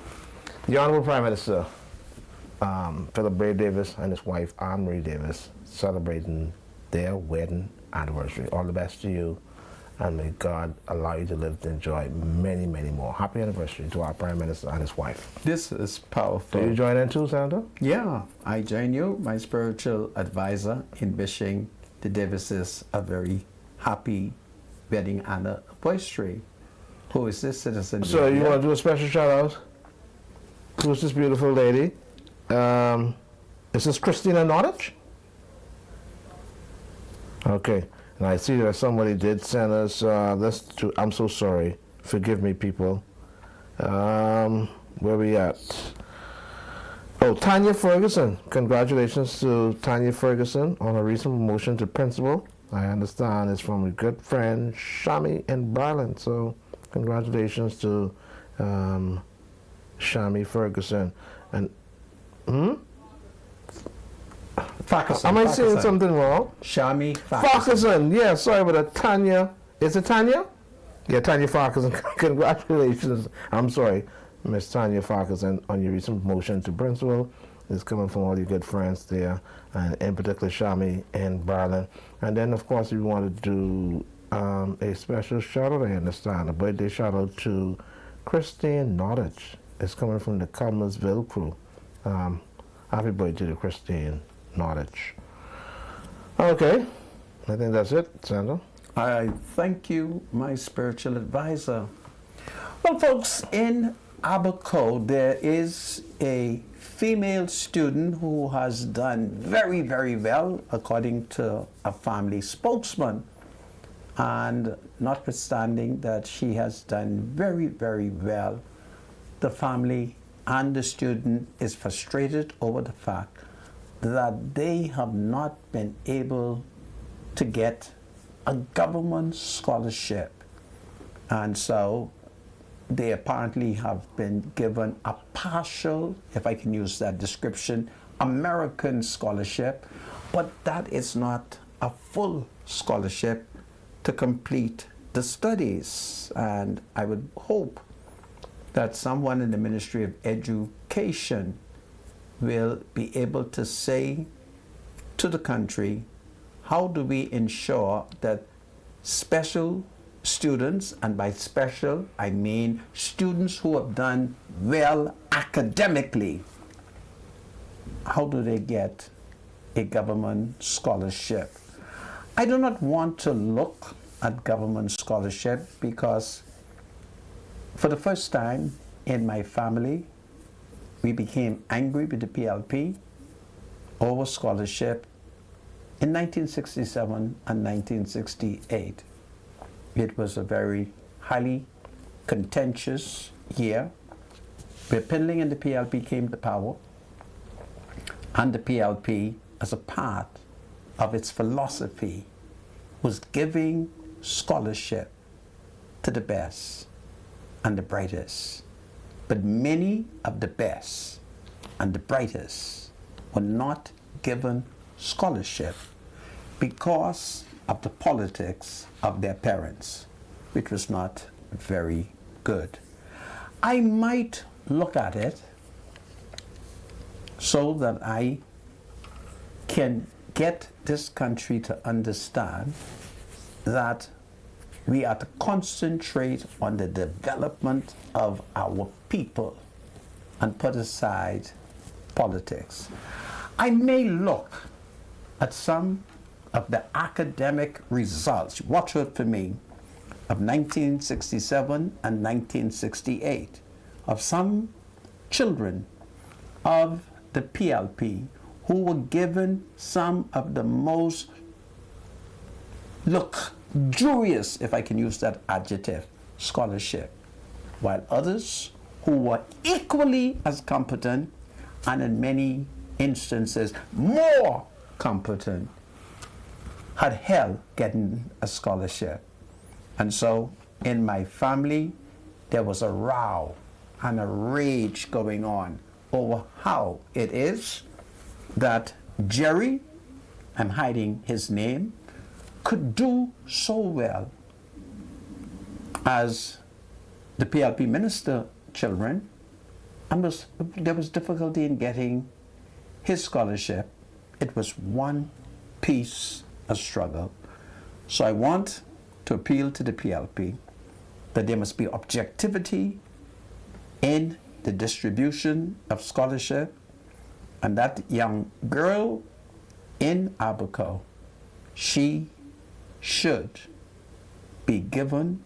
the Honorable Prime Minister Philip Bray Davis and his wife Anne Marie Davis, celebrating their wedding anniversary. All the best to you, and may God allow you to live to enjoy many, many more. Happy anniversary to our Prime Minister and his wife. This is powerful. Do you join in too, Sandra? Yeah, I join you, my spiritual advisor, in wishing the Davises a very happy wedding anniversary. Who is this citizen? So you want to do a special shout out? Who's this beautiful lady? Is this Christina Nordich? Okay, and I see that somebody did send us. I'm so sorry. Forgive me, people. Where we at? Oh, Tanya Ferguson. Congratulations to Tanya Ferguson on her recent promotion to principal. I understand it's from a good friend, Shami and Bryland. So, congratulations to Shami Ferguson. And Farquharson. am I saying Farquharson. something wrong? Shami Farquharson. Farquharson, yeah, sorry about that. Tanya, is it Tanya? Yeah, Tanya Farquharson. Congratulations. I'm sorry, Miss Tanya Farquharson, on your recent promotion to principal. It's coming from all your good friends there, and in particular Shami and Barlin. And then, of course, we want to do a special shout out, I understand, a birthday shout out to Christine Nordich. It's coming from the Cumlersville crew. Happy birthday to Christine Nordich. Okay, I think that's it, Sandra. I thank you, my spiritual advisor. Well, folks, in Abaco, there is a female student who has done very, very well, according to a family spokesman. And notwithstanding that she has done very, very well, the family and the student is frustrated over the fact that they have not been able to get a government scholarship. And so they apparently have been given a partial, if I can use that description, American scholarship, but that is not a full scholarship to complete the studies. And I would hope that someone in the Ministry of Education will be able to say to the country, how do we ensure that special students, and by special I mean students who have done well academically, how do they get a government scholarship? I do not want to look at government scholarship because for the first time in my family, we became angry with the PLP over scholarship in 1967 and 1968. It was a very highly contentious year where Pindling and the PLP came to power, and the PLP, as a part of its philosophy, was giving scholarship to the best and the brightest. But many of the best and the brightest were not given scholarship because of the politics of their parents, which was not very good. I might look at it so that I can get this country to understand that we are to concentrate on the development of our people and put aside politics. I may look at some of the academic results, watch out for me, of 1967 and 1968, of some children of the PLP who were given some of the most luxurious, if I can use that adjective, scholarship, while others who were equally as competent and in many instances more competent had hell getting a scholarship. And so in my family there was a row and a rage going on over how it is that Jerry, I'm hiding his name, could do so well as the PLP minister children, and there was difficulty in getting his scholarship. It was one piece of struggle. So I want to appeal to the PLP that there must be objectivity in the distribution of scholarship, and that young girl in Abaco, she should be given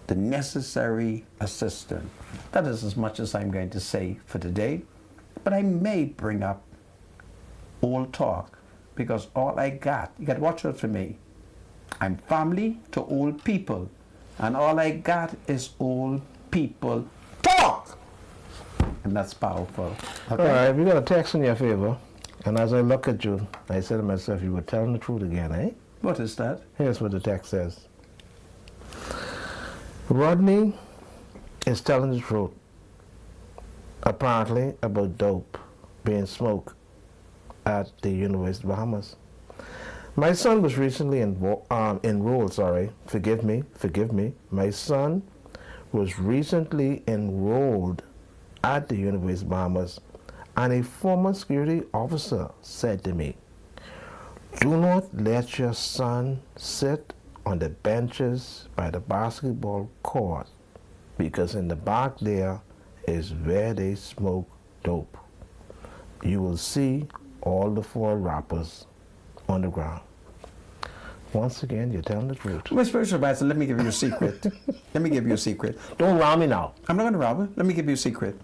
the necessary assistance. That is as much as I'm going to say for today, but I may bring up old talk, because all I got, you got to watch out for me. I'm family to old people, and all I got is old people talk, and that's powerful. Okay? All right, we got a text in your favor, and as I look at you, I said to myself, you were telling the truth again, eh? What is that? Here's what the text says. Rodney is telling the truth, apparently, about dope being smoked at the University of Bahamas. My son was recently enrolled, forgive me. My son was recently enrolled at the University of Bahamas, and a former security officer said to me, "Do not let your son sit on the benches by the basketball court, because in the back there is where they smoke dope. You will see all the foil wrappers on the ground." Once again, you're telling the truth. My spiritual advisor, let me give you a secret. Let me give you a secret. Don't rob me now. I'm not going to rob her. Let me give you a secret.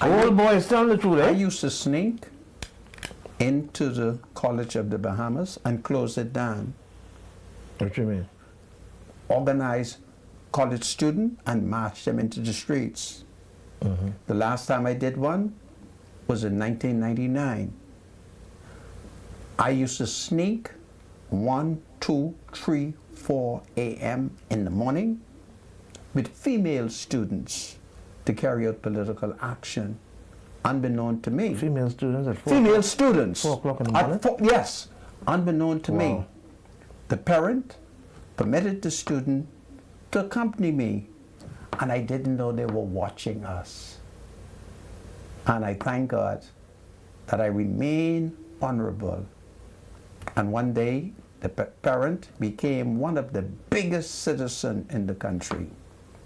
Old boy is telling the truth, I eh? used to sneak into the College of the Bahamas and close it down. What you mean? Organize college students and march them into the streets. The last time I did one was in 1999. I used to sneak 1, 2, 3, 4 a.m. in the morning with female students to carry out political action, unbeknown to me. Female students at 4 Female students. 4 o'clock in the morning? Yes, unbeknown to me. Wow. The parent permitted the student to accompany me, and I didn't know they were watching us. And I thank God that I remain honorable. And one day, the parent became one of the biggest citizens in the country.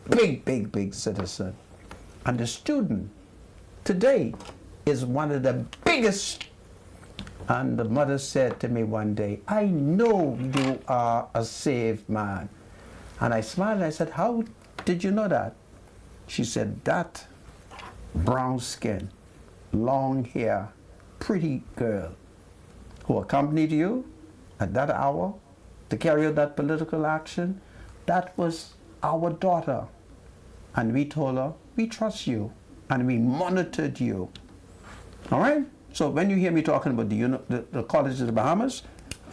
Big citizen. And the student today is one of the biggest. And the mother said to me one day, "I know you are a saved man." And I smiled and I said, "How did you know that?" She said, "That brown skin, long hair, pretty girl who accompanied you at that hour to carry out that political action, that was our daughter. And we told her, we trust you, and we monitored you. All right? So when you hear me talking about the College of the Bahamas,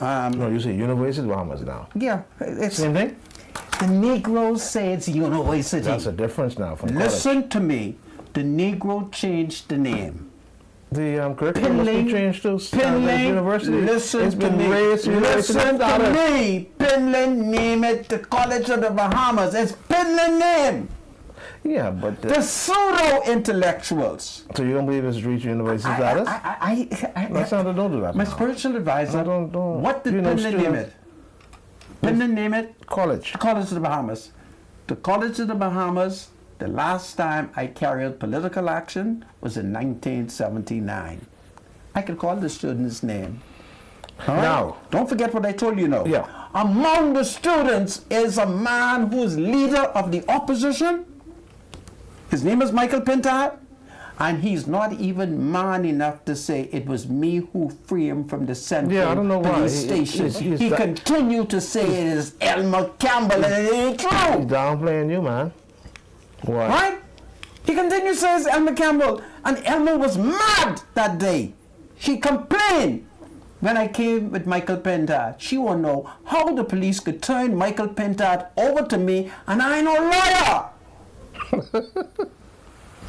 No, you say University of Bahamas now. yeah, it's Same thing? the Negroes say it's university. That's a difference now from college. Listen to me. The Negro changed the name. The curriculum must be changed to Pinley, University. listen It's to been me. raised to University Listen of to Dallas. me. Pinley, name it the College of the Bahamas. It's Pinley name. Yeah, but The pseudo-intellectuals. so you don't believe it's reached University of Dallas? That's not, don't do that. My now. spiritual advisor, Don't. what did You know, Pinley name it? Pinley name it College. the College of the Bahamas. The College of the Bahamas, the last time I carried political action was in 1979. I can call the student's name. All right? Now. Don't forget what I told you now. Yeah. Among the students is a man who is leader of the opposition. His name is Michael Pintard. And he's not even man enough to say it was me who freed him from the Central Yeah, I don't know why. Police Station. He's He that- continued to say it is Elmer Campbell, and it ain't He's true. downplaying you, man. Why? Right? He continued to say it's Elmer Campbell. And Elmer was mad that day. She complained when I came with Michael Pintard. She won't know how the police could turn Michael Pintard over to me, and I ain't no lawyer.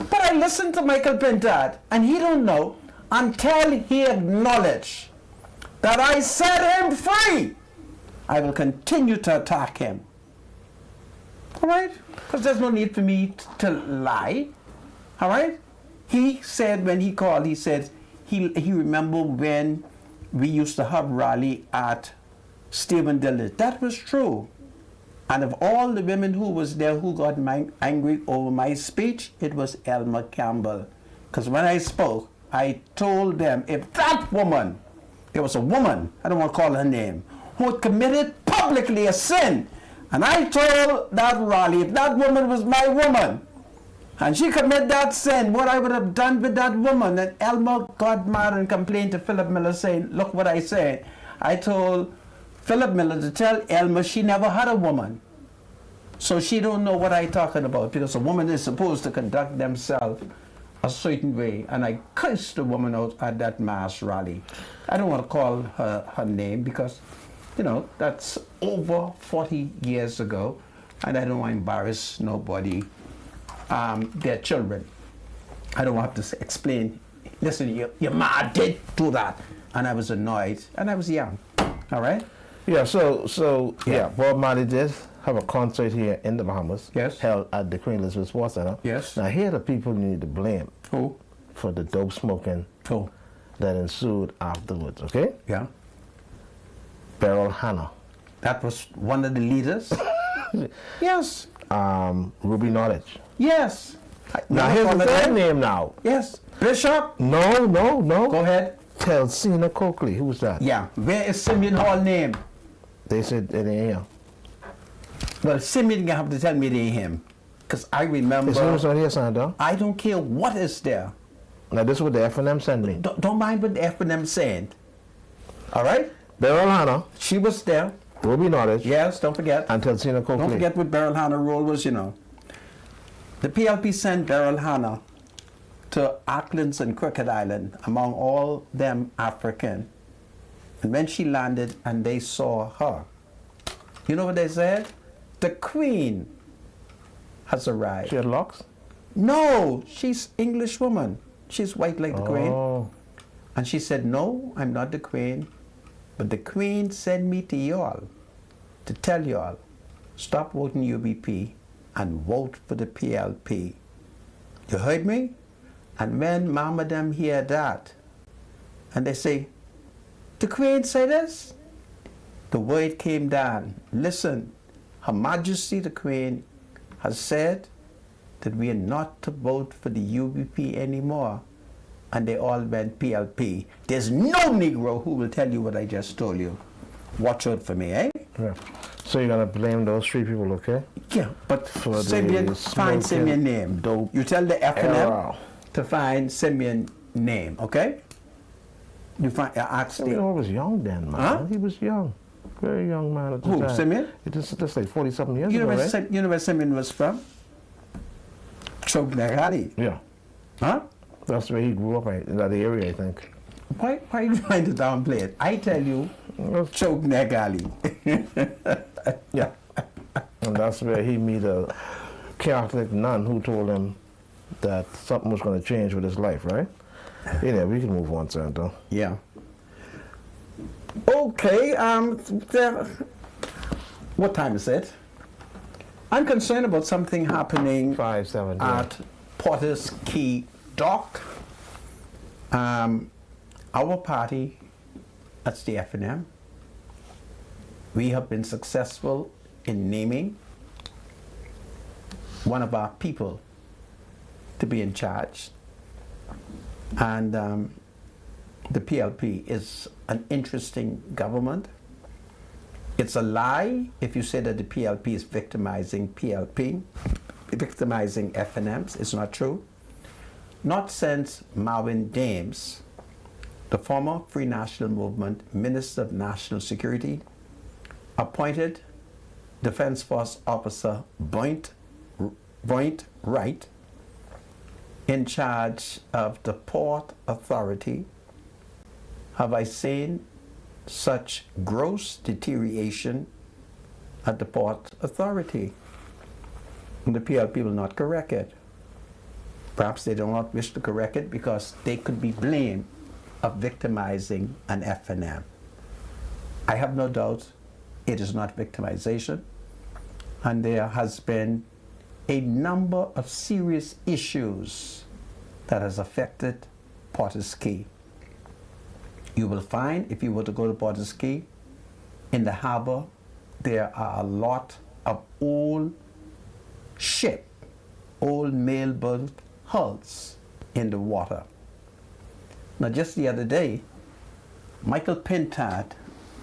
But I listened to Michael Pintard, and he don't know until he acknowledged that I set him free. I will continue to attack him. All right? Because there's no need for me to lie. All right? He said when he called, he said he remembered when we used to have rally at Stephen Dillard. That was true. And of all the women who was there who got angry over my speech, it was Elmer Campbell. Because when I spoke, I told them if that woman, there was a woman, I don't want to call her name, who had committed publicly a sin, and I told that rally, if that woman was my woman, and she committed that sin, what I would have done with that woman. And Elmer got mad and complained to Philip Miller saying, look what I said. I told Philip Miller to tell Elmer she never had a woman. So she don't know what I talking about, because a woman is supposed to conduct themselves a certain way. And I cursed the woman out at that mass rally. I don't want to call her name because, you know, that's over 40 years ago. And I don't want to embarrass nobody, their children. I don't have to explain, listen, your ma did do that. And I was annoyed, and I was young, all right? Yeah, so Bob Marley did have a concert here in the Bahamas. Yes. Held at the Queen Elizabeth Sports Center. Yes. Now here are the people you need to blame Who? for the dope smoking Who? that ensued afterwards, okay? Yeah. Beryl Hannah, That was one of the leaders. Yes. Ruby Knowledge. Yes. Now here's the third name now. Yes. Bishop. No. Go ahead. Telsina Coakley. Who's that? Yeah. Where is Simeon Hall name? They said it ain't here. Well, Simeon gonna have to tell me it ain't him, because I remember. His name's not here, Sandra. I don't care what is there. Now this is what the F&M sent me. Don't mind what the F&M saying. All right. Beryl Hannah, She was there. Ruby Knowledge, Yes. Don't forget. and Telsina Coakley. Don't forget what Beryl Hannah role was. You know. The PLP sent Beryl Hannah to Auckland and Crooked Island, among all them African. And when she landed and they saw her, you know what they said? The Queen has arrived. She had locks? No, she's English woman. She's white like the Queen. Oh. And she said, no, I'm not the Queen. But the Queen sent me to y'all to tell y'all, stop voting UBP and vote for the PLP. You heard me? And when Mama them hear that, and they say, the Queen said this, the word came down. Listen, Her Majesty the Queen has said that we are not to vote for the UBP anymore. And they all went PLP. There's no Negro who will tell you what I just told you. Watch out for me, eh? Yeah. So you're gonna blame those three people, okay? Yeah, but For the Simeon, find smoking Simeon name. dope You tell the F&M era. to find Simeon name, okay? You find at Simeon state. was young then, man. Huh? He was young. Very young man at the Who, time. Simeon? That's like 40-something years You know ago, where, right? you know where Simeon was from? Chognagadi. Yeah. Huh? That's where he grew up, in that area, I think. Why are you trying to downplay it? I tell you, Chognagadi. Yeah. And that's where he met a Catholic nun who told him that something was going to change with his life, right? Anyway, we can move on, Santo. Yeah. Okay, what time is it? I'm concerned about something happening 5-7. Yeah. at Porter's Key Dock. Our party, that's the FNM, we have been successful in naming one of our people to be in charge. And the PLP is an interesting government. It's a lie if you say that the PLP is victimizing victimizing FNMs. It's not true. Not since Marvin Dames, the former Free National Movement Minister of National Security, appointed Defense Force Officer Boynt Wright in charge of the Port Authority, have I seen such gross deterioration at the Port Authority. And the PLP will not correct it. Perhaps they do not wish to correct it because they could be blamed of victimizing an FNM. I have no doubt it is not victimization, and there has been a number of serious issues that has affected Porter's Key. You will find, if you were to go to Porter's Key, in the harbor, there are a lot of old mail-boat hulls in the water. Now, just the other day, Michael Pintard,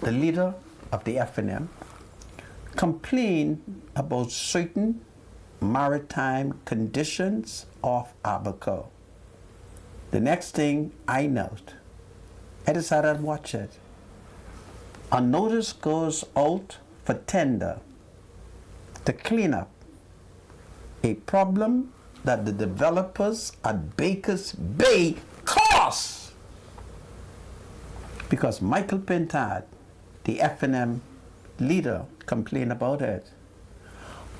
the leader of the FNM, complained about certain maritime conditions off Abaco. The next thing I note, I decided I'd watch it. A notice goes out for tender to clean up a problem that the developers at Baker's Bay caused because Michael Pintard, the FNM leader, complained about it.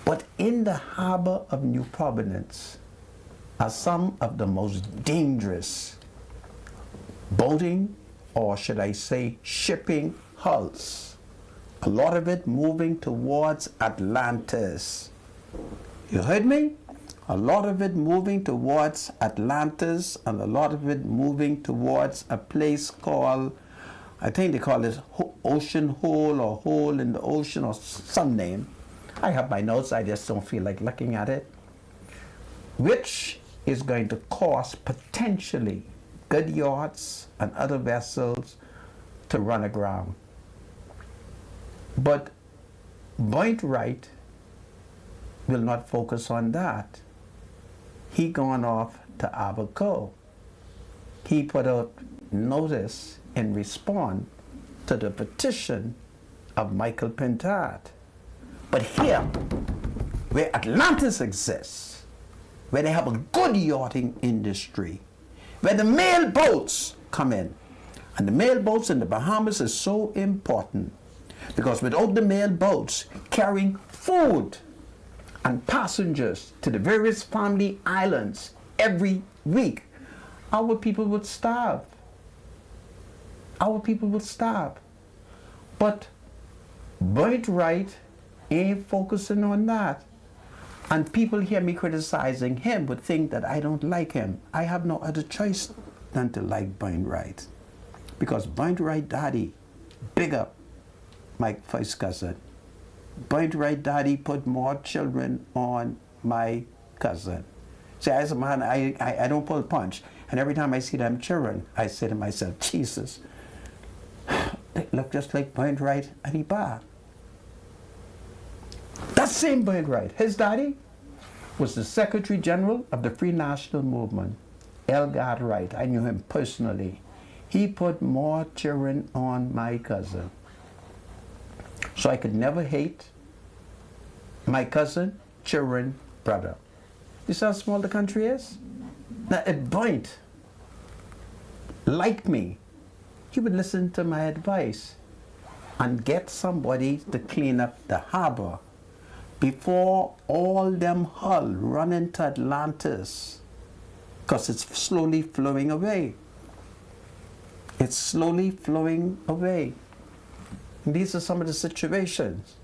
But in the harbor of New Providence are some of the most dangerous boating, or should I say shipping hulls. A lot of it moving towards Atlantis. You heard me? A lot of it moving towards Atlantis, and a lot of it moving towards a place called, I think they call it Ocean Hole or Hole in the Ocean or some name. I have my notes, I just don't feel like looking at it. Which is going to cost potentially good yachts and other vessels to run aground. But Boynt Wright will not focus on that. He gone off to Abaco. He put out notice in response to the petition of Michael Pintard. But here, where Atlantis exists, where they have a good yachting industry, where the mail boats come in, and the mail boats in the Bahamas is so important because without the mail boats carrying food and passengers to the various family islands every week, our people would starve. Our people would starve. But Boynt Wright ain't focusing on that. And people hear me criticizing him would think that I don't like him. I have no other choice than to like Boynt Wright. Because Boynt Wright daddy, big up my first cousin. Boynt Wright daddy put more children on my cousin. See, as a man, I don't pull punch. And every time I see them children, I say to myself, Jesus, they look just like Boynt Wright and he bad. That same Boynt Wright, his daddy was the Secretary General of the Free National Movement, Elgard Wright. I knew him personally. he put more children on my cousin. So I could never hate my cousin, children, brother. You see how small the country is? Now, if Boyd liked me, he would listen to my advice and get somebody to clean up the harbor before all them hull run into Atlantis, because it's slowly flowing away. It's slowly flowing away. And these are some of the situations.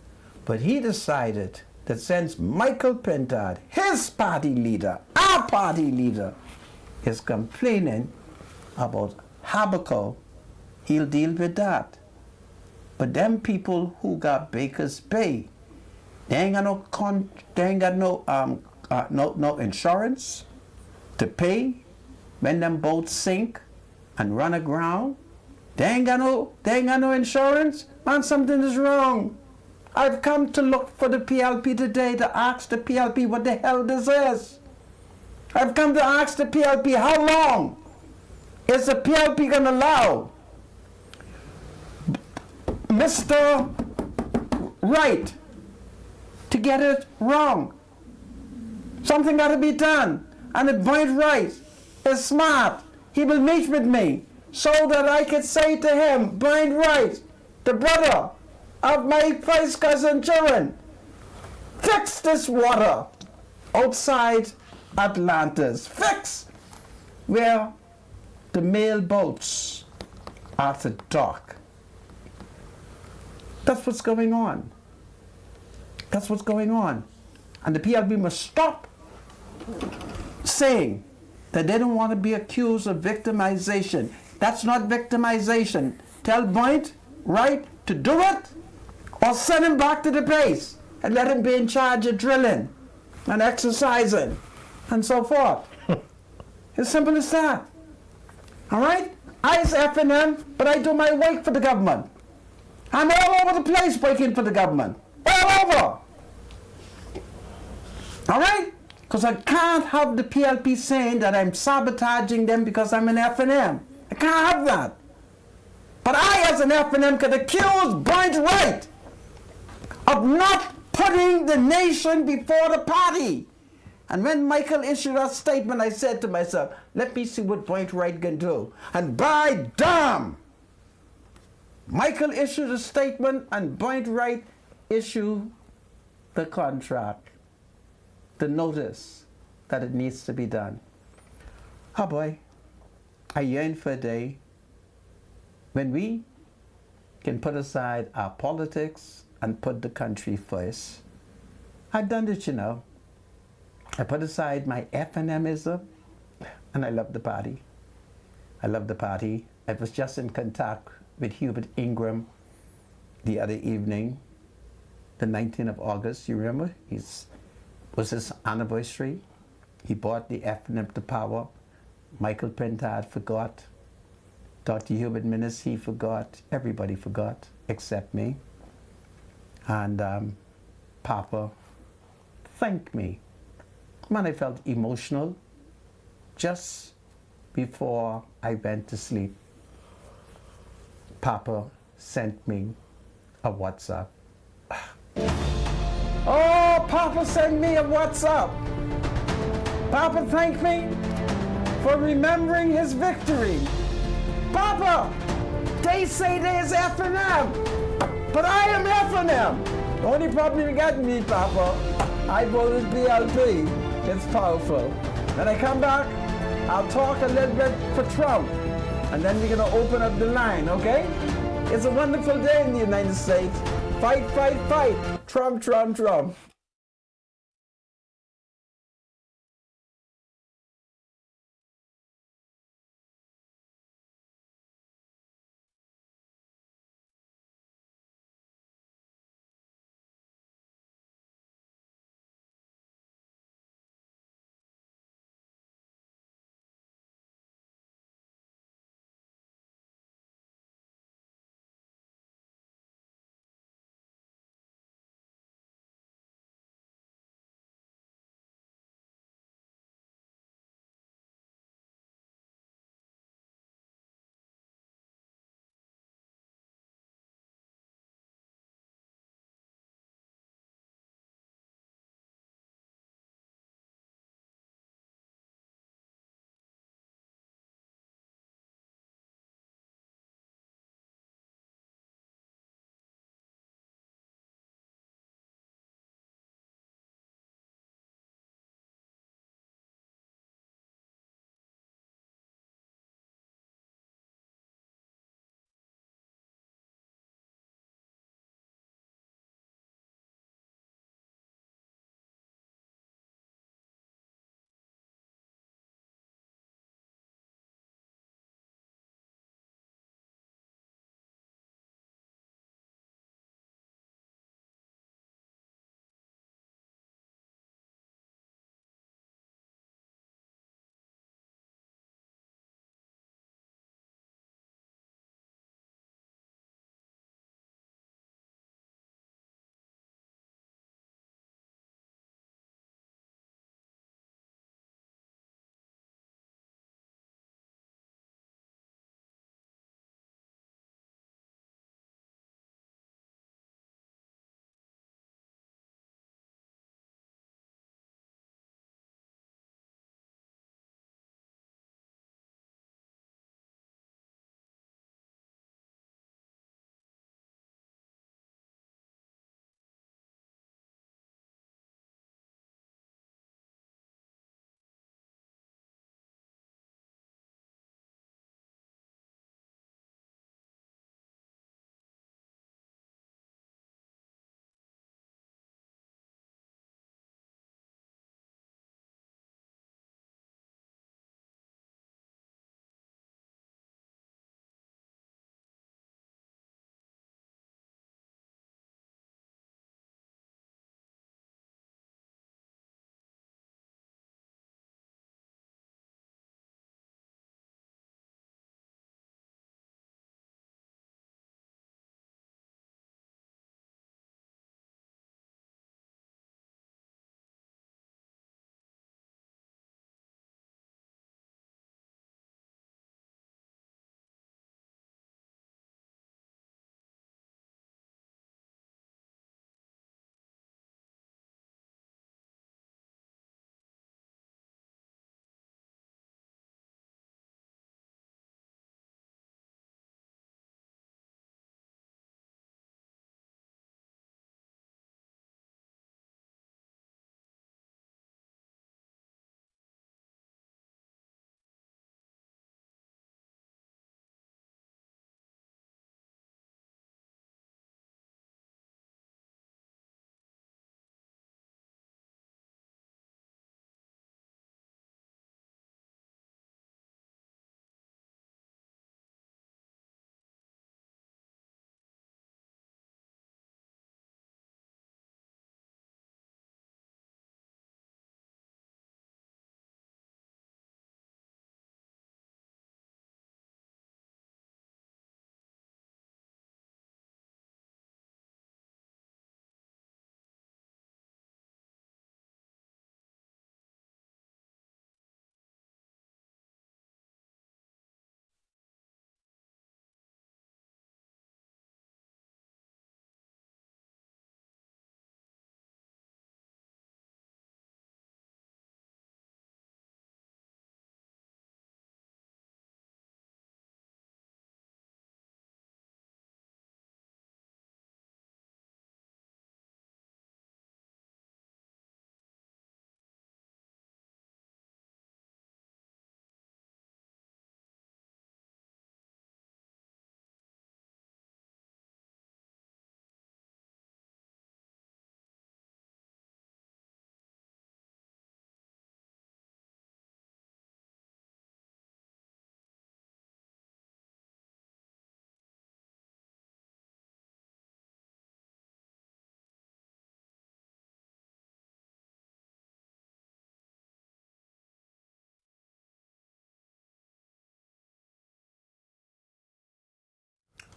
But he decided that since Michael Pentard, his party leader, our party leader, is complaining about Habakkuk, he'll deal with that. But them people who got Baker's Bay, they ain't got no insurance to pay when them boats sink and run aground. They ain't got no insurance. Man, something is wrong. I've come to look for the PLP today to ask the PLP what the hell this is. I've come to ask the PLP how long is the PLP going to allow Mr. Wright to get it wrong. Something got to be done. And if Boyd Wright is smart, he will meet with me so that I could say to him, Boyd Wright, the brother of my first cousin children, fix this water outside Atlantis. Fix where the mail boats are to dock. That's what's going on. That's what's going on. And the PLB must stop saying that they don't want to be accused of victimization. That's not victimization. Tell Boyd Wright to do it, or send him back to the base and let him be in charge of drilling and exercising and so forth. As simple as that. All right? I is FNM, but I do my work for the government. I'm all over the place working for the government. All over. All right? Because I can't have the PLP saying that I'm sabotaging them because I'm an FNM. I can't have that. But I, as an FNM, could accuse Boyd Wright of not putting the nation before the party. And when Michael issued that statement, I said to myself, let me see what Boyd Wright can do. And by damn, Michael issued a statement and Boyd Wright issued the contract, the notice that it needs to be done. Oh boy, I yearn for a day when we can put aside our politics and put the country first. I've done it, you know. I put aside my FNMism, and I love the party. I love the party. I was just in contact with Hubert Ingram the other evening, the 19th of August, you remember? Was his anniversary. He brought the FNM to power. Michael Pentard forgot. Dr. Hubert Minnis, he forgot. Everybody forgot, except me. And Papa thanked me. Man, I felt emotional just before I went to sleep. Papa sent me a WhatsApp. Oh, Papa sent me a WhatsApp. Papa thanked me for remembering his victory. Papa, they say there's FNM, but I am FNM. The only problem you got me, Papa, I voted BLP. It's powerful. When I come back, I'll talk a little bit for Trump, and then we're gonna open up the line, okay? It's a wonderful day in the United States. Fight, fight, fight. Trump, Trump, Trump.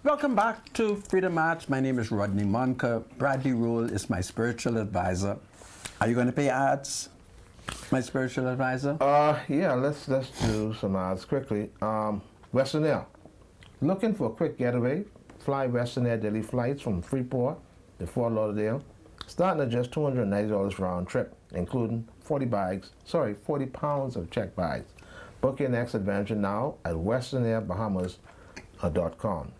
Welcome back to Freedom Arts. My name is Rodney Monka. Bradley Rule is my spiritual advisor. Are you going to pay ads, my spiritual advisor? Yeah, let's do some odds quickly. Western Air. Looking for a quick getaway? Fly Western Air daily flights from Freeport to Fort Lauderdale, starting at just $290 round trip, including 40 pounds of checked bags. Book your next adventure now at westernairbahamas.com.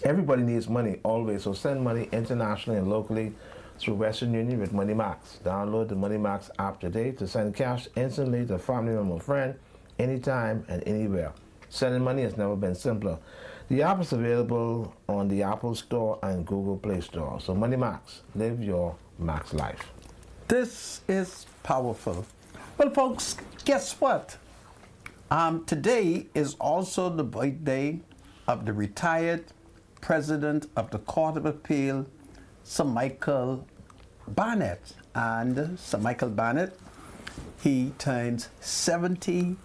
Everybody needs money always, so send money internationally and locally through Western Union with MoneyMax. Download the MoneyMax app today to send cash instantly to a family member or friend anytime and anywhere. Sending money has never been simpler. The app is available on the Apple Store and Google Play Store. So MoneyMax, live your max life. This is powerful. Well, folks, guess what? Today is also the birthday of the retired President of the Court of Appeal, Sir Michael Barnett. And Sir Michael Barnett, he turns 70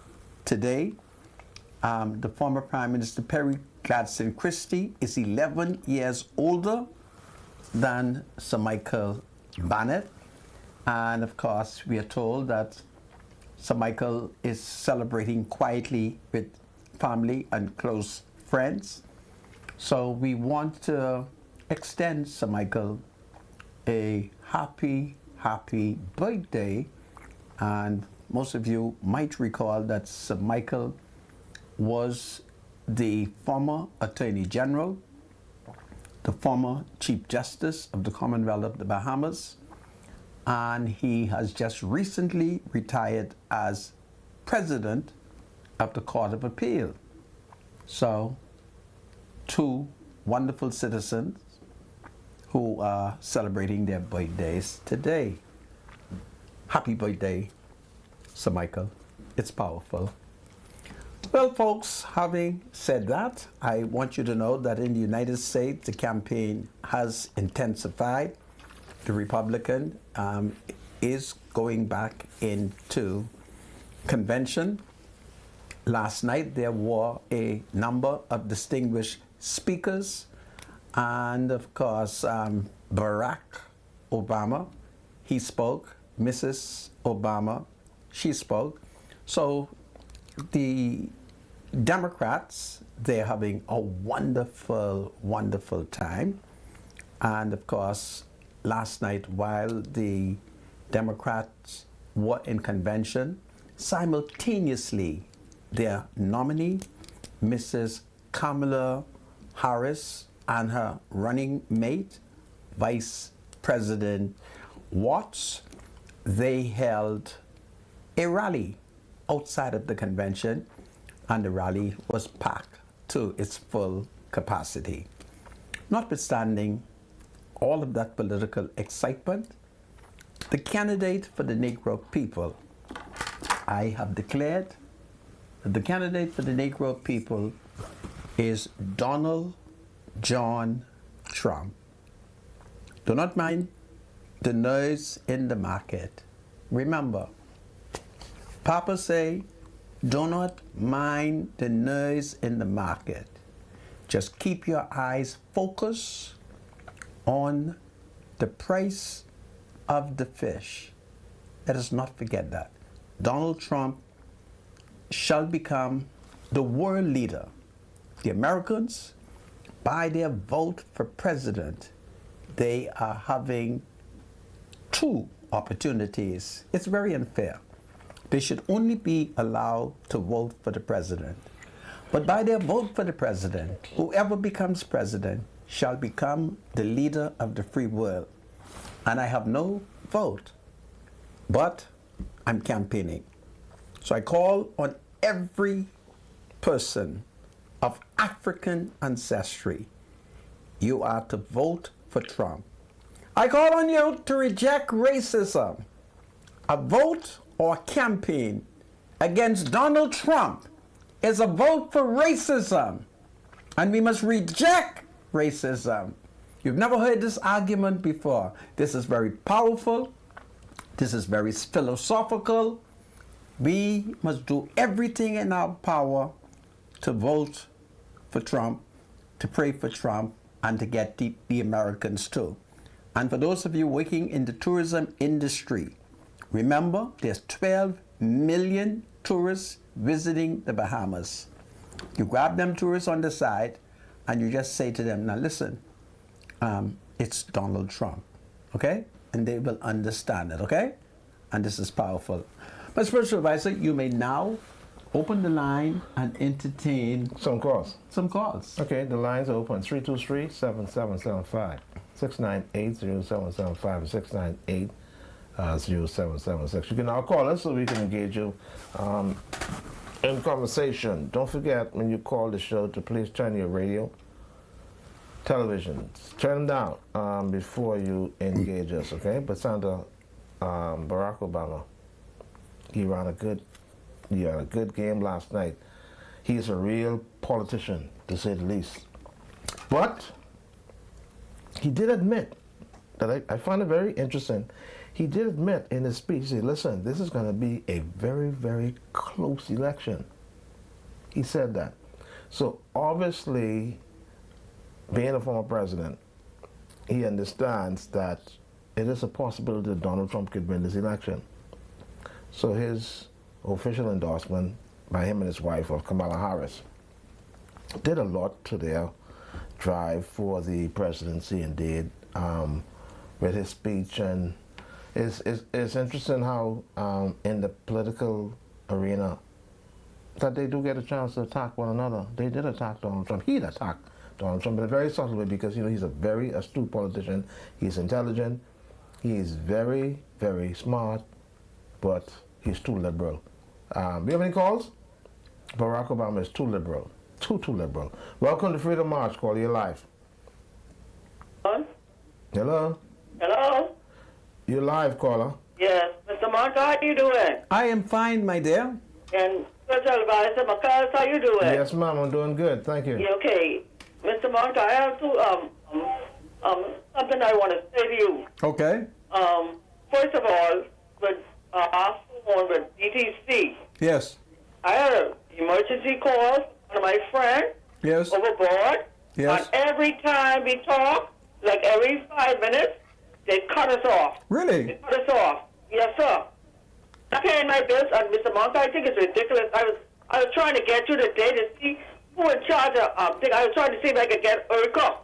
today. The former Prime Minister Perry Gladstone Christie is 11 years older than Sir Michael Barnett. And of course, we are told that Sir Michael is celebrating quietly with family and close friends. So we want to extend Sir Michael a happy birthday. And most of you might recall that Sir Michael was the former Attorney General, the former Chief Justice of the Commonwealth of the Bahamas, and he has just recently retired as President of the Court of Appeal. So, two wonderful citizens who are celebrating their birthdays today. Happy birthday, Sir Michael. It's powerful. Well, folks, having said that, I want you to know that in the United States, the campaign has intensified. The Republican is going back into convention. Last night, there were a number of distinguished speakers, and of course, Barack Obama, he spoke. Mrs. Obama, she spoke. So the Democrats, they're having a wonderful time. And of course, last night, while the Democrats were in convention, simultaneously, their nominee, Mrs. Kamala Harris, and her running mate, Vice President Watts, they held a rally outside of the convention, and the rally was packed to its full capacity. Notwithstanding all of that political excitement, the candidate for the Negro people, I have declared that the candidate for the Negro people is Donald John Trump. Do not mind the noise in the market. Remember, Papa say, do not mind the noise in the market. Just keep your eyes focused on the price of the fish. Let us not forget that. Donald Trump shall become the world leader. The Americans, by their vote for president, they are having two opportunities. It's very unfair. They should only be allowed to vote for the president. But by their vote for the president, whoever becomes president shall become the leader of the free world. And I have no vote, but I'm campaigning. So I call on every person of African ancestry. You are to vote for Trump. I call on you to reject racism. A vote or campaign against Donald Trump is a vote for racism. And we must reject racism. You've never heard this argument before. This is very powerful. This is very philosophical. We must do everything in our power to vote for Trump to pray for Trump and to get the Americans too. And for those of you working in the tourism industry, remember there's 12 million tourists visiting the Bahamas. You grab them tourists on the side and you just say to them, now listen, it's Donald Trump, okay? And they will understand it, okay? And this is powerful. But spiritual advisor, you may now open the line and entertain Some calls. some calls. Okay, the lines are open 323-7775, 698-0775, and 698-0776. You can now call us so we can engage you in conversation. Don't forget when you call the show to please turn your radio, television, turn them down before you engage us, okay? But Senator Barack Obama, he had a good game last night. He's a real politician, to say the least. But he did admit that I found it very interesting. He did admit in his speech, he said, listen, this is going to be a very, very close election. He said that. So obviously, being a former president, he understands that it is a possibility that Donald Trump could win this election. So his official endorsement by him and his wife of Kamala Harris did a lot to their drive for the presidency indeed with his speech. And it's interesting how in the political arena that they do get a chance to attack one another. They did attack Donald Trump. He'd attacked Donald Trump in a very subtle way because, you know, he's a very astute politician. He's intelligent. He's very, very smart, but he's too liberal. Do you have any calls? Barack Obama is too liberal. Too liberal. Welcome to Freedom March. Call you live. Hello? Hello? You're live, caller. Yes. Mr. Mark, how you doing? I am fine, my dear. And Special Advisor Marcus, how you doing? Yes, ma'am. I'm doing good. Thank you. Yeah, okay. Mr. Mark, I have to, something I want to say to you. Okay. First of all, with our phone with DTC, Yes. I had an emergency call from my friend Yes. overboard. Yes. And every time we talk, like every 5 minutes, they cut us off. They Really? cut us off. Yes, sir. I'm paying my bills, and Mr. Monk, I think it's ridiculous. I was trying to get you today to see who in charge of thing. I was trying to see if I could get Erica.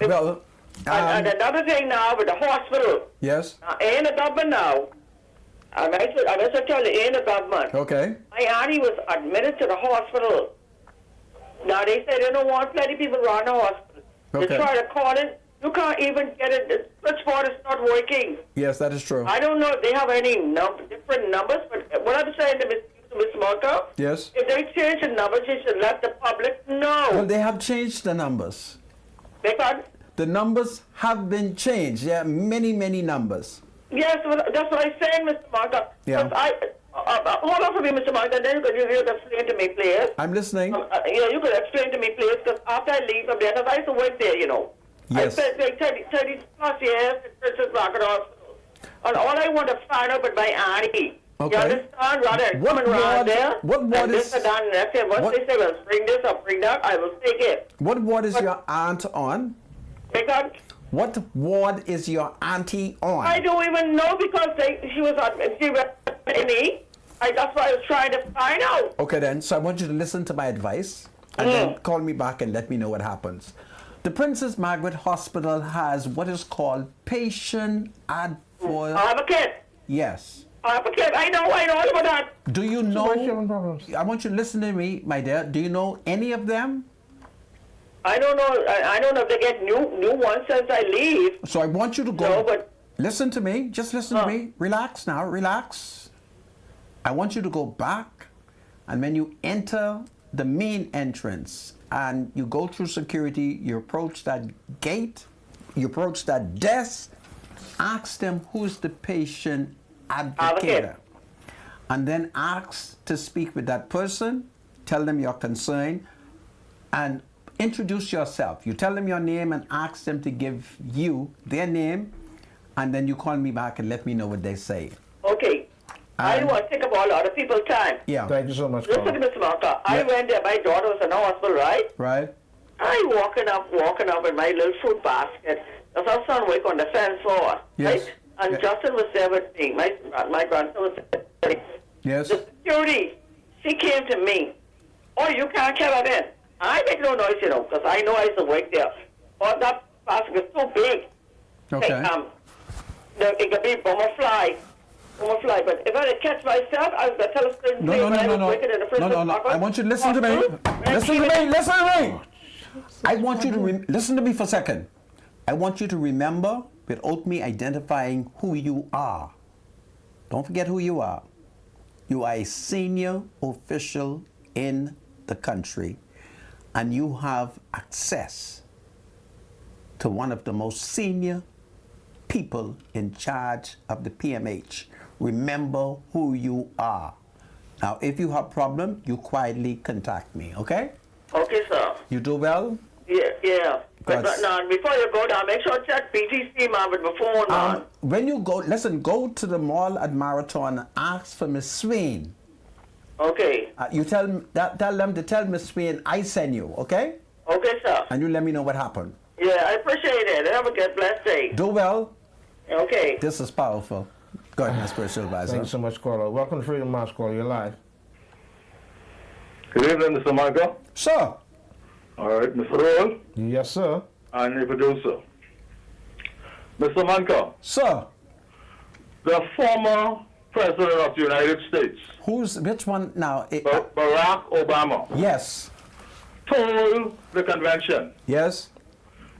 Well, And another thing now with the hospital. yes. In the government now. I might as well tell you, in the government. Okay. My auntie was admitted to the hospital. Now they say they don't want plenty people around the hospital. Okay. They try to call it. You can't even get it. The switchboard is not working. Yes, that is true. I don't know if they have any different numbers, but what I'm saying to Ms. Marco, Yes. if they change the numbers, you should let the public know. Well, they have changed the numbers. Because, The numbers have been changed. There are many, many numbers. yes, that's what I'm saying, Mr. Marco. Yeah. Hold on for me, Mr. Marco, and then you can explain to me, please. I'm listening. You could explain to me, please, because after I leave from there, because I used to work there, you know. Yes. I spent like 30 plus years in Princess Rocket Hospital. And all I want to find out about my auntie. Okay. You understand? Rather than What coming around ward- there, what ward and this is- and that, and next day, once what- they say, well, bring this or bring that, I will take it. What ward is your aunt on? Because What ward is your auntie I on? don't even know because she was in me. That's why I was trying to find out. Okay, then. So I want you to listen to my advice and then call me back and let me know what happens. The Princess Margaret Hospital has what is called patient advocacy. Advocate. Yes. Advocate. I know all about that. Do you Why is she know? having problems? I want you to listen to me, my dear. Do you know any of them? I don't know. I don't know if they get new ones since I leave. So I want you to go. No, but Listen to me. Just listen to me. Relax now. Relax. I want you to go back, and when you enter the main entrance and you go through security, you approach that gate, you approach that desk, ask them who's the patient advocate, and then ask to speak with that person, tell them your concern, and introduce yourself. You tell them your name and ask them to give you their name, and then you call me back and let me know what they say. okay. I don't want to take up all other people's time. Yeah. Thank you so much, Listen to caller. Mr. Martha. I Yeah. went there. My daughter was in the hospital, right? Right? I walking up with my little fruit basket. Because our son work on the fence floor, Yes. right? And Yeah. Justin was there with me. My grandson was there. Yes. The security, she came to me. Oh, you can't carry that in. I make no noise, because I know I used to work there. But that basket is too big. Okay. It could be bomber fly. But if I had catch myself, I was going to tell a certain No. I want you to listen to me. Listen to me. I want you to listen to me for a second. I want you to remember without me identifying who you are. Don't forget who you are. You are a senior official in the country, and you have access to one of the most senior people in charge of the PMH. Remember who you are. Now, if you have problem, you quietly contact me, okay? Okay, sir. You do well? Yeah. But God's- now, before you go down, make sure to check BTC, man, with my phone, man. When you go, listen, go to the mall at Marathon and ask for Miss Swain. Okay. You tell them to tell Miss Swain I send you, okay? Okay, sir. And you let me know what happened. Yeah, I appreciate it. Have a good, blessed day. Do well. Okay. This is powerful. Go ahead, my spiritual advisor. Thank you so much, caller. Welcome to Freedom House, caller. You're live. Good evening, Mr. Michael. Sir. All right, Mr. Roll Yes, sir. and the producer. Mr. Michael, Sir. the former President of the United States, Which one now? Barack Obama, Yes. told the convention Yes.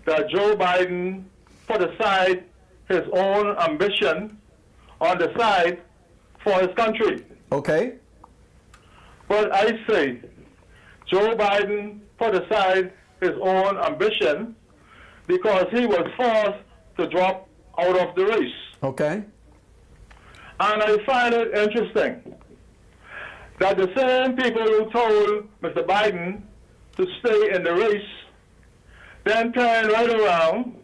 that Joe Biden put aside his own ambition on the side for his country. Okay. But I say, Joe Biden put aside his own ambition because he was forced to drop out of the race. Okay. And I find it interesting that the same people who told Mr. Biden to stay in the race then turn right around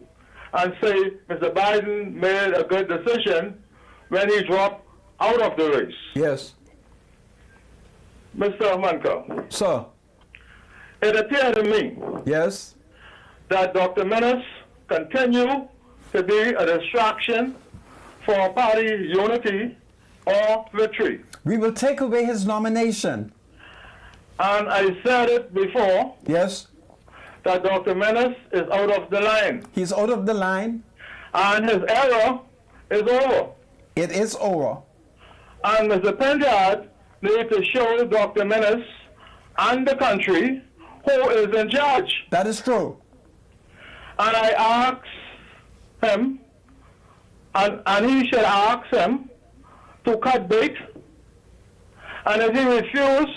and say Mr. Biden made a good decision when he dropped out of the race. Yes. Mr. Manko, Sir. it appeared to me Yes. that Dr. Menace continue to be a distraction for party unity or victory. We will take away his nomination. And I said it before Yes. that Dr. Menace is out of the line He's out of the line. and his era is over. It is over. And Mr. Penjard needs to show Dr. Menace and the country who is in charge. That is true. And I asked him, and he should ask him to cut bait. And if he refuses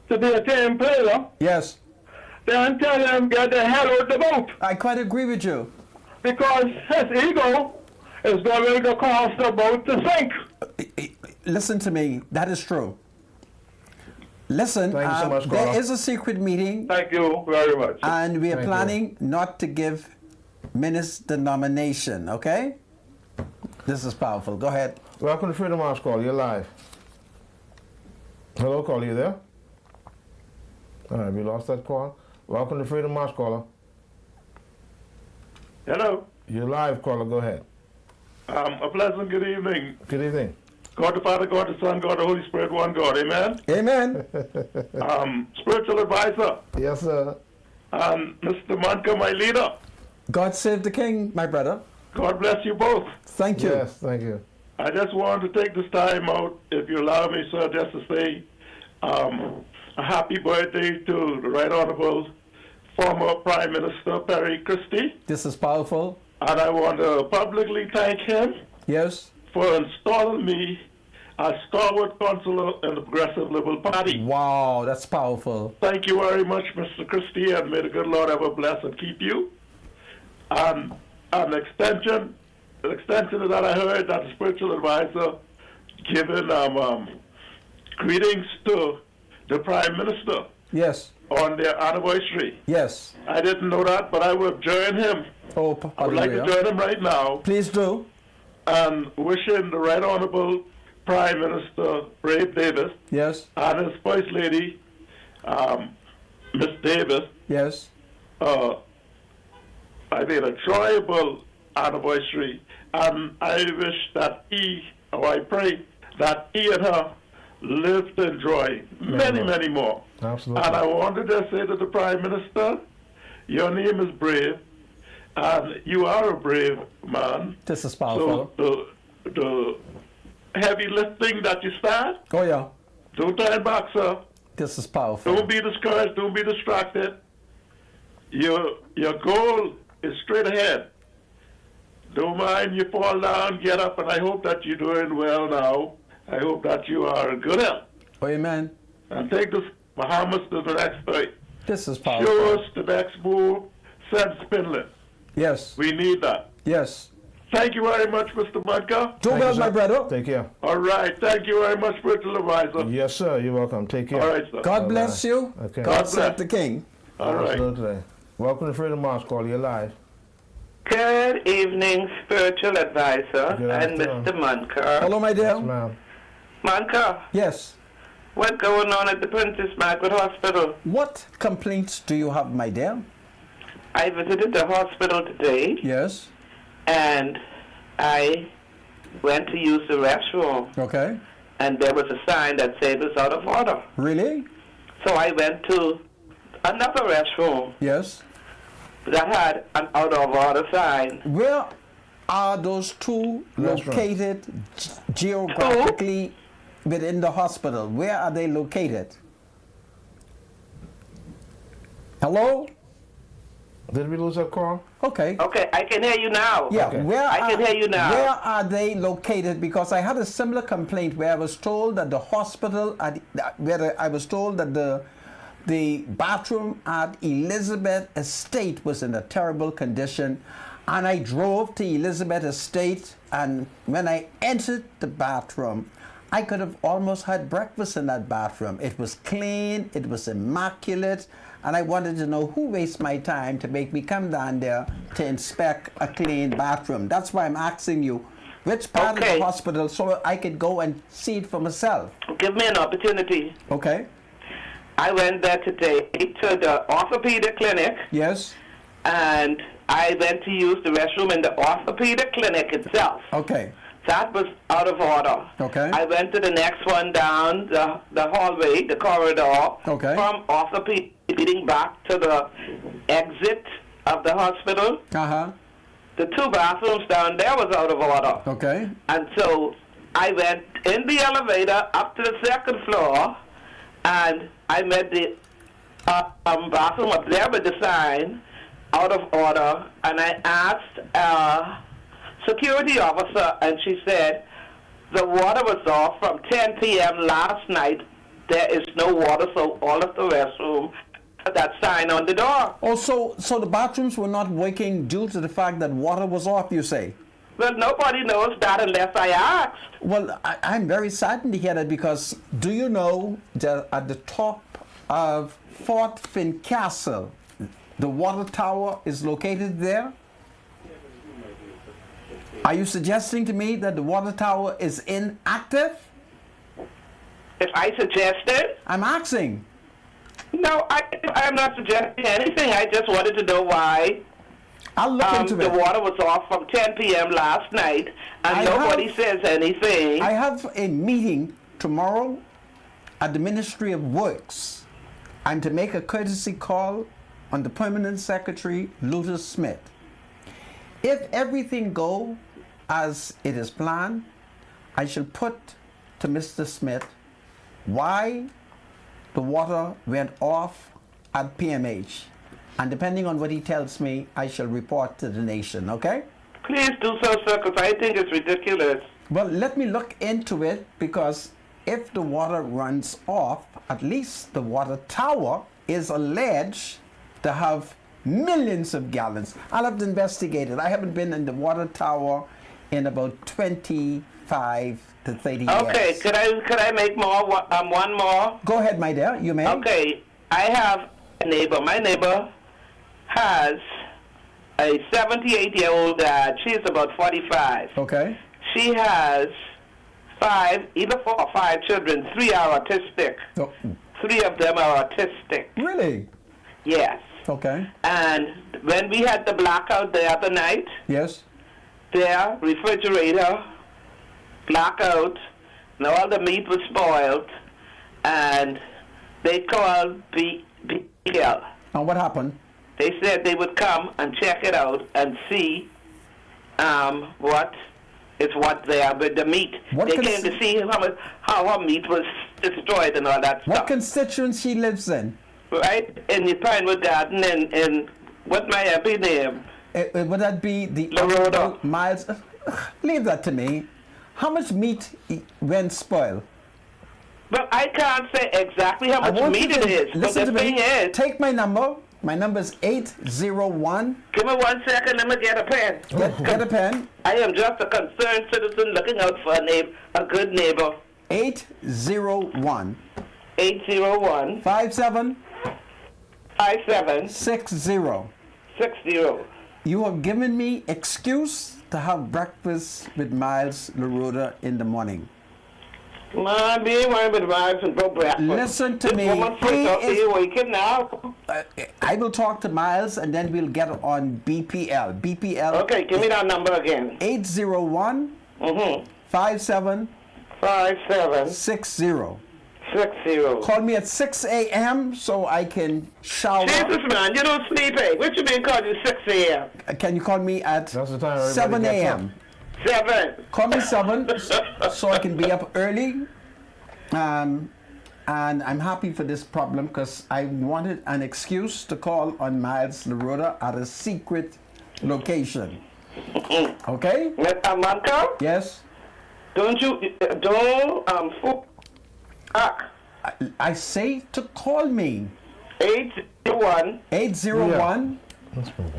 to be a team player, Yes. then tell him get the hell out the boat. I quite agree with you. Because his ego is going to cause the boat to sink. Listen to me. That is true. Listen, Thank you so much, there caller. is a secret meeting, Thank you very much. and we are Thank you. planning not to give Menace the nomination, okay? This is powerful. Go ahead. Welcome to Freedom House, caller. You're live. Hello, caller. You there? All right, we lost that call. Welcome to Freedom House, caller. Hello. You're live, caller. Go ahead. A pleasant good evening. Good evening. God the Father, God the Son, God the Holy Spirit, one God. Amen. Amen. Spiritual advisor. Yes, sir. Mr. Manka, my leader. God save the king, my brother. God bless you both. Thank you. Yes, thank you. I just want to take this time out, if you allow me, sir, just to say a happy birthday to the Right Honorable former Prime Minister Perry Christie. This is powerful. And I want to publicly thank him Yes. for installing me as stalwart councillor in the Progressive Liberal Party. Wow, that's powerful. Thank you very much, Mr. Christie, and may the good Lord ever bless and keep you. An extension of that I heard that the spiritual advisor giving greetings to the Prime Minister Yes. on their anniversary. Yes. I didn't know that, but I will join him. Oh, I would like to hallelujah. join him right now Please do. and wishing the Right Honorable Prime Minister Brave Davis Yes. and his First Lady, Miss Davis, Yes. I mean, enjoyable anniversary, and I wish that I pray that he and her live to enjoy many more. Absolutely. And I wanted to say to the Prime Minister, your name is brave, and you are a brave man. This is powerful. So the heavy lifting that you start, Oh, yeah. don't turn back, sir. This is powerful. Don't be discouraged. Don't be distracted. Your goal is straight ahead. Don't mind you fall down, get up, and I hope that you're doing well now. I hope that you are in good health. Amen. And take this Bahamas to the next fight. This is powerful. Show us the next move. Send Spindler. Yes. We need that. Yes. Thank you very much, Mr. Bunker. Do Thank well, you, my sir. brother. Take care. All right. Thank you very much, spiritual advisor. Yes, sir. You're welcome. Take care. All right, sir. God bless you. Okay. God God save bless. the king. All right. Absolutely. Welcome to Freedom March Call. You're live. Good evening, spiritual advisor Good and afternoon. Mr. Munker. Hello, my dear. Yes, ma'am. Munker, Yes. what's going on at the Princess Margaret Hospital? What complaints do you have, my dear? I visited the hospital today Yes. and I went to use the restroom Okay. and there was a sign that said it was out of order. Really? So I went to another restroom Yes. that had an out of order sign. Where are those two Restaurants. located geographically within the hospital? Where are they located? Hello? Did we lose our call? Okay. Okay, I can hear you now. Yeah, Okay. where I can are, hear you now. Where are they located? Because I had a similar complaint where I was told that the hospital, where I was told that the bathroom at Elizabeth Estate was in a terrible condition, and I drove to Elizabeth Estate, and when I entered the bathroom, I could have almost had breakfast in that bathroom. It was clean, it was immaculate, and I wanted to know who wastes my time to make me come down there to inspect a clean bathroom. That's why I'm asking you, which part of Okay. the hospital, so I could go and see it for myself. Give me an opportunity. Okay? I went there today to the orthopedic clinic Yes? and I went to use the restroom in the orthopedic clinic itself. Okay. That was out of order. Okay. I went to the next one down the hallway, the corridor, Okay. from orthopedic leading back to the exit of the hospital. Uh-huh. The two bathrooms down there was out of order. Okay. And so I went in the elevator up to the second floor, and I met the bathroom up there with the sign, out of order, and I asked a security officer, and she said, the water was off from 10 p.m. last night. There is no water, so all of the restroom had that sign on the door. Oh, so the bathrooms were not working due to the fact that water was off, you say? Well, nobody knows that unless I asked. Well, I'm very saddened to hear that, because do you know that at the top of Fort Fincastle, the water tower is located there? Are you suggesting to me that the water tower is inactive? If I suggested, I'm asking. no, I'm not suggesting anything. I just wanted to know why I'll look into the it. water was off from 10 p.m. last night, and I nobody have- says anything. I have a meeting tomorrow at the Ministry of Works. I'm to make a courtesy call on the Permanent Secretary, Luther Smith. If everything go as it is planned, I shall put to Mr. Smith why the water went off at PMH. And depending on what he tells me, I shall report to the nation, okay? Please do so, sir, because I think it's ridiculous. Well, let me look into it, because if the water runs off, at least the water tower is alleged to have millions of gallons. I'll have to investigate it. I haven't been in the water tower in about 25 to 30 Okay, years. could I make more? One more. Go ahead, my dear. You may. Okay, I have a neighbor. My neighbor has a 78-year-old dad. She's about 45. Okay. She has either 4 or 5 children. 3 are autistic. Oh, 3 of them are autistic. really? Yes. Okay. And when we had the blackout the other night, Yes. their refrigerator blackout, and all the meat was spoiled, and they called BPL. And what happened? They said they would come and check it out and see what there with the meat. What they cons- came to see how our meat was destroyed and all that What stuff. constituency lives in? Right in the Pinewood Garden in what my happy name? Would that be the Laroda. Miles? Leave that to me. How much meat went spoiled? But I can't say exactly how I much want meat you to it is. But listen the to thing me. is, Take my number. My number is 801. give me 1 second, let me get a pen. Get a pen. I am just a concerned citizen looking out for a good neighbor. 801 801 57 57 60. 60. You have given me excuse to have breakfast with Miles Laroda in the morning. Man, be one with vibes and go breakfast. Listen to This me. woman freaked out. Are you waking now? I will talk to Miles and then we'll get on BPL. BPL Okay, give me that number again. 801 Mm-hmm. 57 57 60. 60. Call me at 6 a.m. so I can shower. Jesus, man, you don't sleep, eh? What you mean call you 6 a.m.? Can you call me at That's the time everybody 7 gets a.m.? 7. Call me 7 so I can be up early. And I'm happy for this problem because I wanted an excuse to call on Miles Laroda at a secret location. Okay? Mr. Manka, Yes? don't fool. I say to call me. 801 801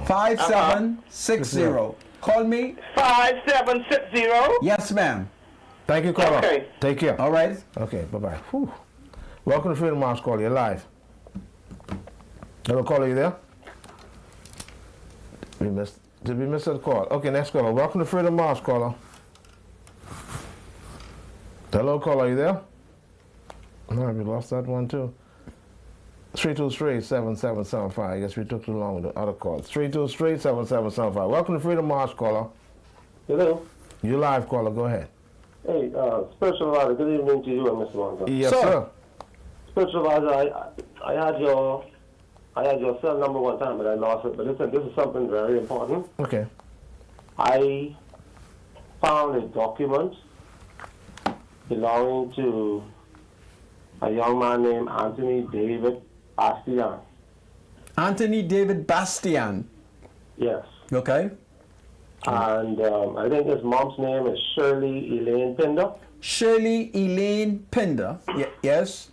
5760. Call me. 5760. Yes, ma'am. Thank you, caller. Okay. Take care. All right. Okay, bye-bye. Whew. Welcome to Freedom House Caller. You're live. Hello, caller, you there? Did we miss that call? Okay, next caller. Welcome to Freedom House Caller. Hello, caller, you there? No, we lost that one too. 323-7775. I guess we took too long with the other calls. 323-7775. Welcome to Freedom House Caller. Hello. You live, caller. Go ahead. Hey, Spiritual Advisor, good evening to you and Mr. Monza. Yes, Sir. sir. Spiritual Advisor, I had your cell number one time, but I lost it. But listen, this is something very important. Okay. I found a document belonging to a young man named Anthony David Bastian. Anthony David Bastian. Yes. Okay. And I think his mom's name is Shirley Elaine Pinder. Shirley Elaine Pinder. Yes.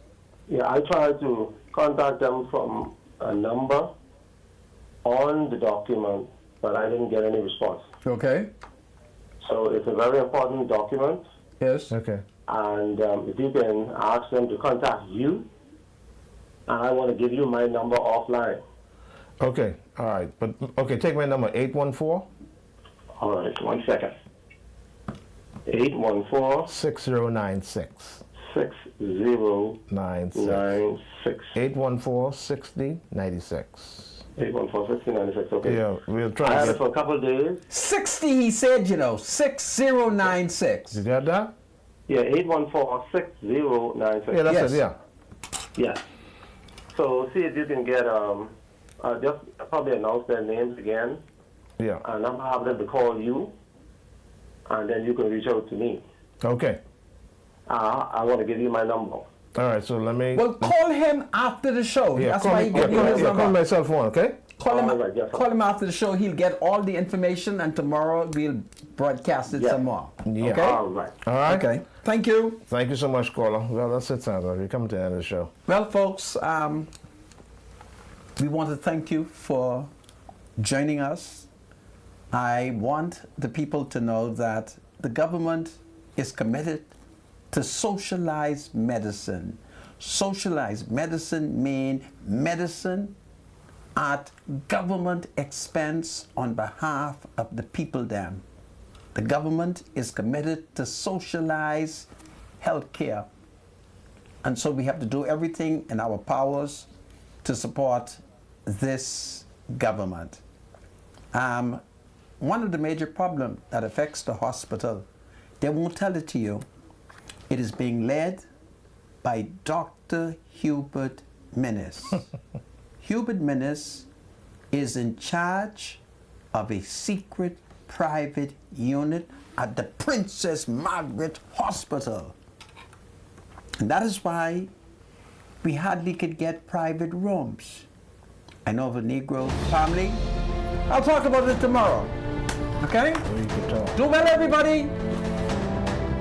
Yeah, I tried to contact them from a number on the document, but I didn't get any response. Okay. So it's a very important document, Yes. Okay. and if you can ask them to contact you, and I want to give you my number offline. Okay. All right. But okay, take my number 814 All right, 1 second. 814 6096. 6096. 814 6096. 814 6096. Okay. Yeah, we'll I try had to it get. for a couple of days. 60, he said, 6096. You got that? Yeah, 814 6096. Yeah, that's Yes. it. Yeah. Yeah. So see if you can get just probably announce their names again, Yeah. and I'm having them to call you, and then you can reach out to me. Okay. I want to give you my number. All right. So let me. Well, call him after the show. yeah. That's Call why me. he Yeah, gave you call, his yeah, call number. my cell phone. Okay. Call him, All right, yes, sir. call him after the show. He'll get all the information, and tomorrow we'll broadcast it Yeah. some more. Yeah. Okay? All right. All right. Okay. Thank you. Thank you so much, caller. Well, that's it, Sandra. We're coming to the end of the show. Well, folks, we want to thank you for joining us. I want the people to know that the government is committed to socialized medicine. Socialized medicine means medicine at government expense on behalf of the people them. The government is committed to socialize healthcare. And so we have to do everything in our powers to support this government. One of the major problems that affects the hospital, they won't tell it to you. It is being led by Dr. Hubert Minnis. Hubert Minnis is in charge of a secret private unit at the Princess Margaret Hospital. And that is why we hardly could get private rooms. I know of a Negro family. I'll talk about it tomorrow. Okay? We could talk. Do well, everybody.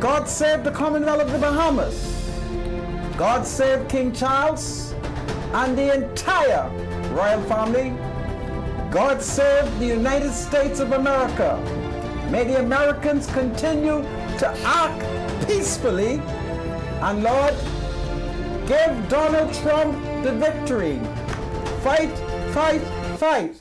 God save the Commonwealth of the Bahamas. God save King Charles and the entire royal family. God save the United States of America. May the Americans continue to act peacefully. And Lord, give Donald Trump the victory. Fight, fight, fight.